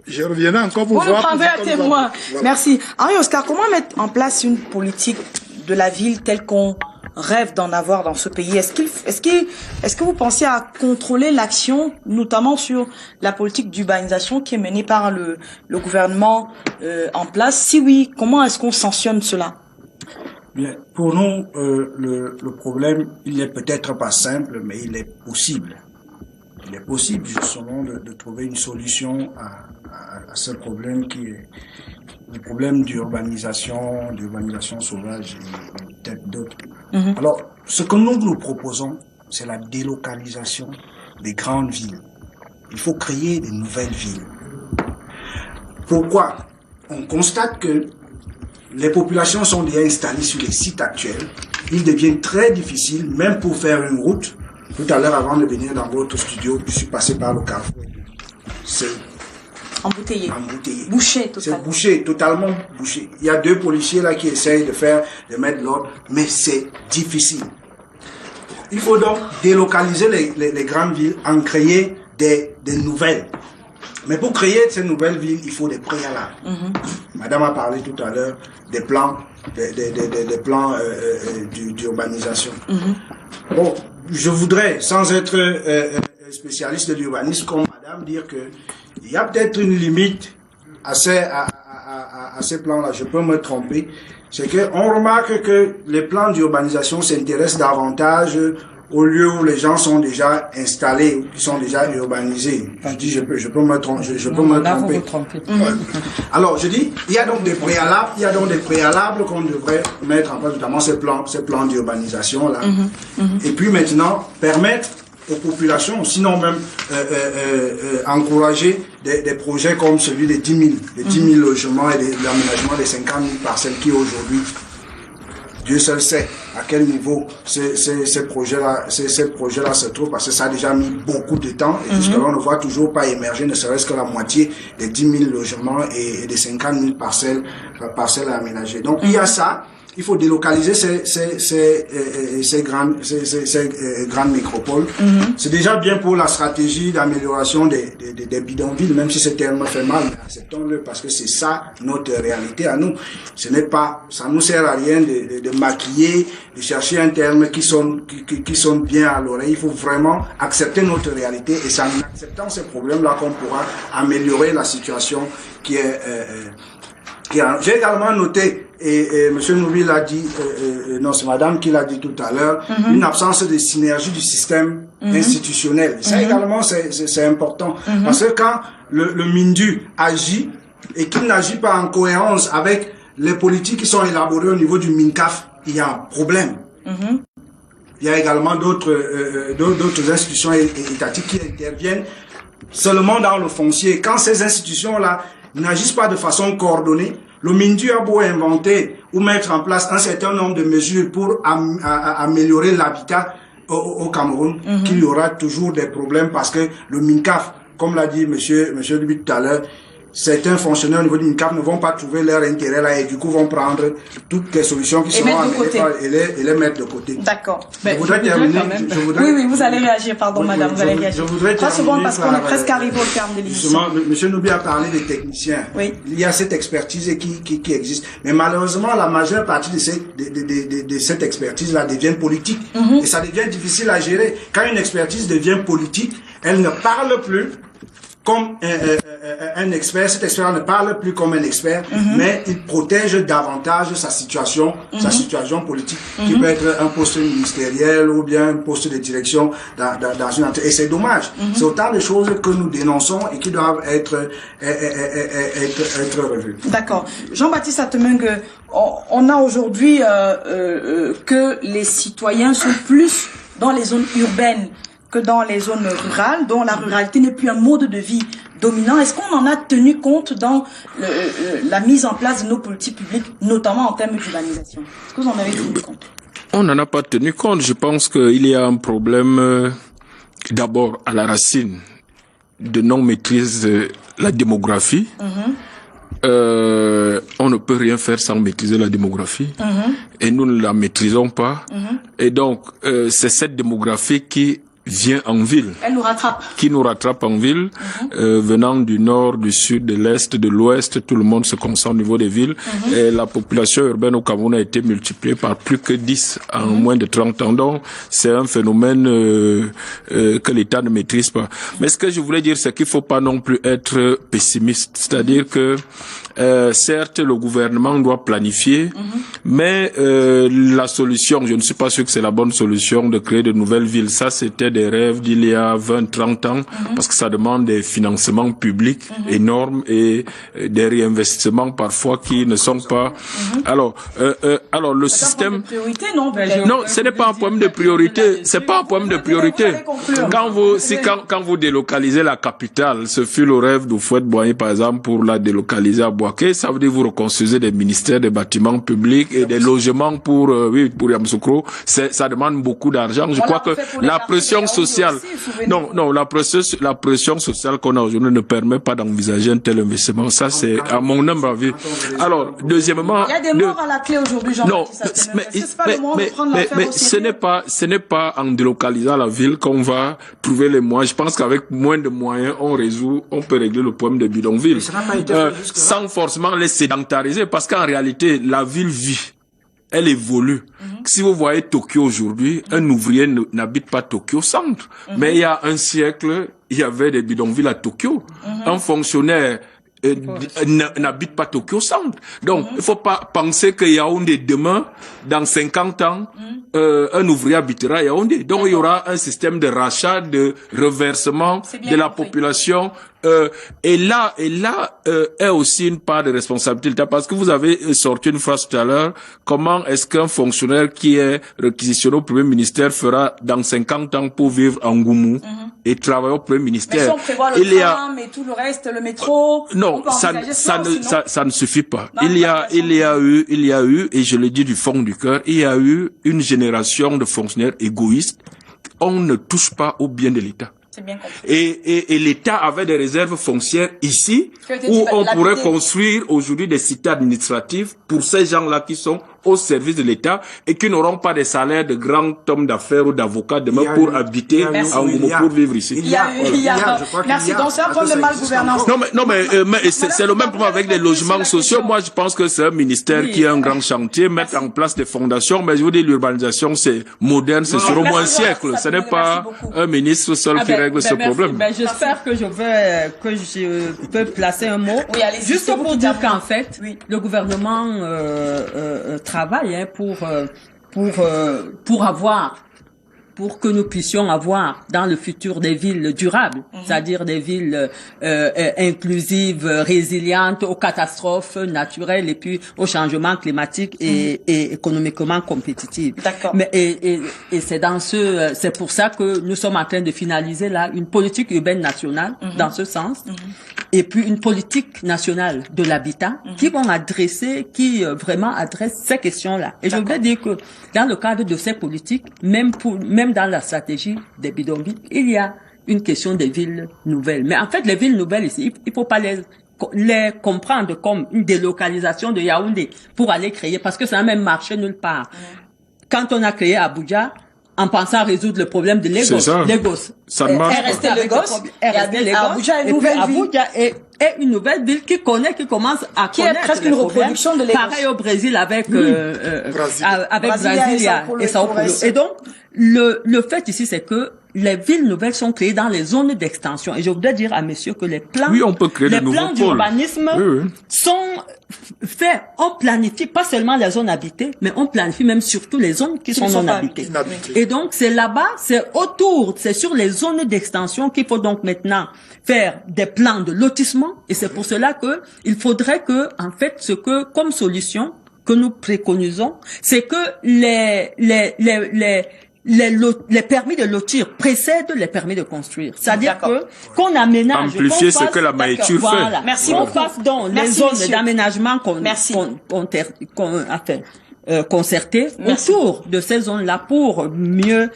je reviendrai encore vous voir. Vous le prendrez à témoin. Voilà. Merci. Henri Oscar, comment mettre en place une politique de la ville telle qu'on rêvent d'en avoir dans ce pays. Est-ce que vous pensez à contrôler l'action, notamment sur la politique d'urbanisation qui est menée par le gouvernement en place? Si oui, comment est-ce qu'on sanctionne cela? Bien, pour nous, le problème, il n'est peut-être pas simple, mais il est possible. Il est possible justement de trouver une solution à ce problème qui est le problème d'urbanisation sauvage et peut-être d'autres. Alors, ce que nous proposons, c'est la délocalisation des grandes villes. Il faut créer des nouvelles villes. Pourquoi? On constate que les populations sont déjà installées sur les sites actuels. Il devient très difficile, même pour faire une route. Tout à l'heure, avant de venir dans votre studio, je suis passé par le carrefour. C'est embouteillé. Bouché, totalement. C'est bouché, totalement bouché. Il y a 2 policiers là qui essayent de mettre l'ordre, mais c'est difficile. Il faut donc délocaliser les grandes villes, en créer des nouvelles. Mais pour créer ces nouvelles villes, il faut des préalables. Madame a parlé tout à l'heure des plans, des plans d'urbanisation. Bon, je voudrais, sans être spécialiste de l'urbanisme comme Madame, dire que il y a peut-être une limite à ces plans-là. Je peux me tromper. C'est que on remarque que les plans d'urbanisation s'intéressent davantage aux lieux où les gens sont déjà installés, qui sont déjà urbanisés. Je dis, je peux me tromper. Alors, je dis, il y a donc des préalables qu'on devrait mettre en place, notamment ces plans d'urbanisation là. Et puis maintenant, permettre aux populations, sinon même encourager des projets comme celui des 10 000 logements et l'aménagement des 50 000 parcelles qui aujourd'hui, Dieu seul sait à quel niveau ces projets-là se trouvent, parce que ça a déjà mis beaucoup de temps et jusque-là on ne voit toujours pas émerger ne serait-ce que la moitié des 10 000 logements et des 50 000 parcelles à aménager. Donc il y a ça. Il faut délocaliser ces grandes métropoles. C'est déjà bien pour la stratégie d'amélioration des bidonvilles, même si ce terme fait mal, mais acceptons-le parce que c'est ça notre réalité à nous. Ça nous sert à rien de maquiller, de chercher un terme qui sonne bien à l'oreille. Il faut vraiment accepter notre réalité et c'est en acceptant ces problèmes-là qu'on pourra améliorer la situation qui est j'ai également noté, et M. Noubi l'a dit, non c'est Madame qui l'a dit tout à l'heure, une absence de synergie du système institutionnel. Ça également c'est important, parce que quand le MINDU agit et qu'il n'agit pas en cohérence avec les politiques qui sont élaborées au niveau du MINCAF, il y a un problème. Il y a également d'autres institutions étatiques qui interviennent seulement dans le foncier. Quand ces institutions-là n'agissent pas de façon coordonnée, le MINDU a beau inventer ou mettre en place un certain nombre de mesures pour améliorer l'habitat au Cameroun, qu'il y aura toujours des problèmes parce que le MINCAF, comme l'a dit monsieur Dubuc tout à l'heure, certains fonctionnaires au niveau du MINCAF ne vont pas trouver leur intérêt là et du coup vont prendre toutes les solutions qui seront amenées et les mettre de côté. D'accord. Je voudrais terminer. Oui, vous allez réagir, pardon, madame, vous allez réagir. Je voudrais 3 secondes parce qu'on est presque arrivé au terme de l'émission. Justement, monsieur Noubi a parlé des techniciens. Oui. Il y a cette expertise qui existe. Mais malheureusement, la majeure partie de cette expertise-là devient politique. Et ça devient difficile à gérer. Quand une expertise devient politique, elle ne parle plus comme un expert. Cet expert ne parle plus comme un expert, mais il protège davantage sa situation politique, qui peut être un poste ministériel ou bien un poste de direction dans une entreprise. Et c'est dommage. C'est autant de choses que nous dénonçons et qui doivent être revues. D'accord. Jean-Baptiste Atemengue, on a aujourd'hui que les citoyens sont plus dans les zones urbaines que dans les zones rurales, dont la ruralité n'est plus un mode de vie dominant. Est-ce qu'on en a tenu compte dans la mise en place de nos politiques publiques, notamment en termes d'urbanisation? Est-ce que vous en avez tenu compte? On n'en a pas tenu compte. Je pense qu'il y a un problème d'abord à la racine de non-maîtrise de la démographie. On ne peut rien faire sans maîtriser la démographie et nous ne la maîtrisons pas. Et donc c'est cette démographie qui vient en ville. Elle nous rattrape. Qui nous rattrape en ville, venant du nord, du sud, de l'est, de l'ouest, tout le monde se concentre au niveau des villes. Et la population urbaine au Cameroun a été multipliée par plus que 10 en moins de 30 ans. Donc, c'est un phénomène que l'État ne maîtrise pas. Mais ce que je voulais dire, c'est qu'il faut pas non plus être pessimiste. C'est-à-dire que certes, le gouvernement doit planifier, mais la solution, je ne suis pas sûr que c'est la bonne solution de créer de nouvelles villes. Ça, c'était des rêves d'il y a 20, 30 ans, parce que ça demande des financements publics énormes et des réinvestissements parfois qui ne sont pas... Alors, le système... Priorité, non, non, ce n'est pas un problème de priorité. C'est pas un problème de priorité. Quand vous délocalisez la capitale, ce fut le rêve d'Houphouët-Boigny, par exemple, pour la délocaliser à Bouaké. Ça veut dire vous reconstruisez des ministères, des bâtiments publics et des logements pour Yamoussoukro. Ça demande beaucoup d'argent. Je crois que la pression sociale, la pression sociale qu'on a aujourd'hui ne permet pas d'envisager un tel investissement. Ça, c'est à mon humble avis. Alors, deuxièmement, il y a des morts à la clé aujourd'hui, Jean-Baptiste. Mais ce n'est pas en délocalisant la ville qu'on va trouver les moyens. Je pense qu'avec moins de moyens, on peut régler le problème des bidonvilles. Sans forcément les sédentariser, parce qu'en réalité, la ville vit. Elle évolue. Si vous voyez Tokyo aujourd'hui, un ouvrier n'habite pas Tokyo centre. Mais il y a un siècle, il y avait des bidonvilles à Tokyo. Un fonctionnaire n'habite pas Tokyo centre. Donc, il faut pas penser que Yaoundé demain, dans 50 ans, un ouvrier habitera à Yaoundé. Donc, il y aura un système de rachat, de reversement de la population. Et là est aussi une part de responsabilité, parce que vous avez sorti une phrase tout à l'heure. Comment est-ce qu'un fonctionnaire qui est réquisitionné au premier ministère fera dans 50 ans pour vivre en Goumou et travailler au premier ministère? Mais si on prévoit le tram et tout le reste, le métro. Non, ça ne suffit pas. Il y a eu, et je le dis du fond du cœur, il y a eu une génération de fonctionnaires égoïstes. On ne touche pas au bien de l'État. Bien compris. Et l'État avait des réserves foncières ici où on pourrait construire aujourd'hui des cités administratives pour ces gens-là qui sont au service de l'État et qui n'auront pas des salaires de grands hommes d'affaires ou d'avocats demain pour habiter en Goumou, pour vivre ici. Merci. Donc c'est un problème de malgouvernance. Non mais c'est le même problème avec les logements sociaux. Moi je pense que c'est un ministère qui a un grand chantier, mettre en place des fondations, mais je vous dis l'urbanisation c'est moderne, c'est sur au moins un siècle. Ce n'est pas un ministre seul qui règle ce problème. J'espère que je peux placer un mot. Oui, juste pour dire qu'en fait, le gouvernement travaille pour que nous puissions avoir dans le futur des villes durables, c'est-à-dire des villes inclusives, résilientes aux catastrophes naturelles et puis au changement climatique et économiquement compétitives. D'accord. Mais et c'est pour ça que nous sommes en train de finaliser là une politique urbaine nationale dans ce sens. Et puis une politique nationale de l'habitat qui vraiment adresse ces questions-là. Et je voudrais dire que dans le cadre de ces politiques, même dans la stratégie des bidonvilles, il y a une question des villes nouvelles. Mais en fait, les villes nouvelles ici, il faut pas les comprendre comme une délocalisation de Yaoundé pour aller créer, parce que ça n'a même marché nulle part. Quand on a créé Abuja, en pensant résoudre le problème de Lagos. Ça ne marche pas. Abuja est une nouvelle ville. Abuja est une nouvelle ville qui commence à connaître. Qui est presque une reproduction de Lagos. Pareil au Brésil avec Brasilia et Sao Paulo. Et donc, le fait ici, c'est que les villes nouvelles sont créées dans les zones d'extension. Et je voudrais dire à messieurs que les plans, d'urbanisme sont faits, on planifie pas seulement les zones habitées, mais on planifie même surtout les zones qui sont non habitées. Et donc, c'est là-bas, c'est sur les zones d'extension qu'il faut donc maintenant faire des plans de lotissement. Et c'est pour cela que il faudrait que, en fait, comme solution que nous préconisons, c'est que les permis de lotir précèdent les permis de construire. C'est-à-dire qu'on aménage. Amplifier ce que la maïture fait. Voilà. Merci. On fasse donc les zones d'aménagement qu'on a fait. concertée autour de ces zones-là pour mieux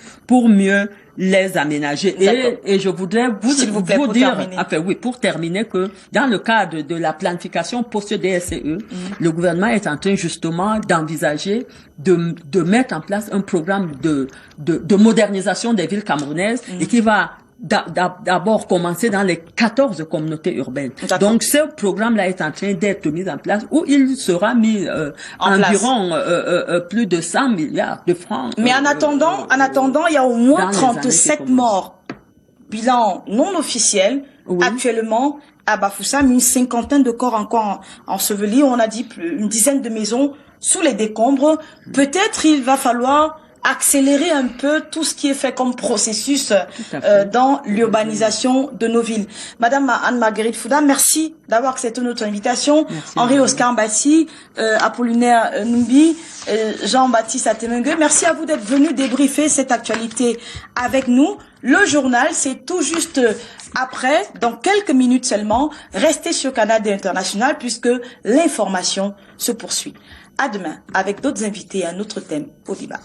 les aménager. Et je voudrais vous dire, enfin oui, pour terminer, que dans le cadre de la planification post-DSCE, le gouvernement est en train justement d'envisager de mettre en place un programme de modernisation des villes camerounaises et qui va d'abord commencer dans les 14 communautés urbaines. Donc ce programme-là est en train d'être mis en place où il sera mis environ plus de 100 milliards de francs. Mais en attendant, il y a au moins 37 morts. Bilan non officiel. Actuellement, à Bafoussam, une cinquantaine de corps encore ensevelis. On a dit une dizaine de maisons sous les décombres. Peut-être il va falloir accélérer un peu tout ce qui est fait comme processus dans l'urbanisation de nos villes. Madame Anne-Marguerite Fouda, merci d'avoir accepté notre invitation. Henri-Oscar Mbati, Apollinaire Numbi, Jean-Baptiste Atemengue, merci à vous d'être venus débriefer cette actualité avec nous. Le journal, c'est tout juste après, dans quelques minutes seulement. Restez sur Canal D International puisque l'information se poursuit. À demain avec d'autres invités et un autre thème au débat.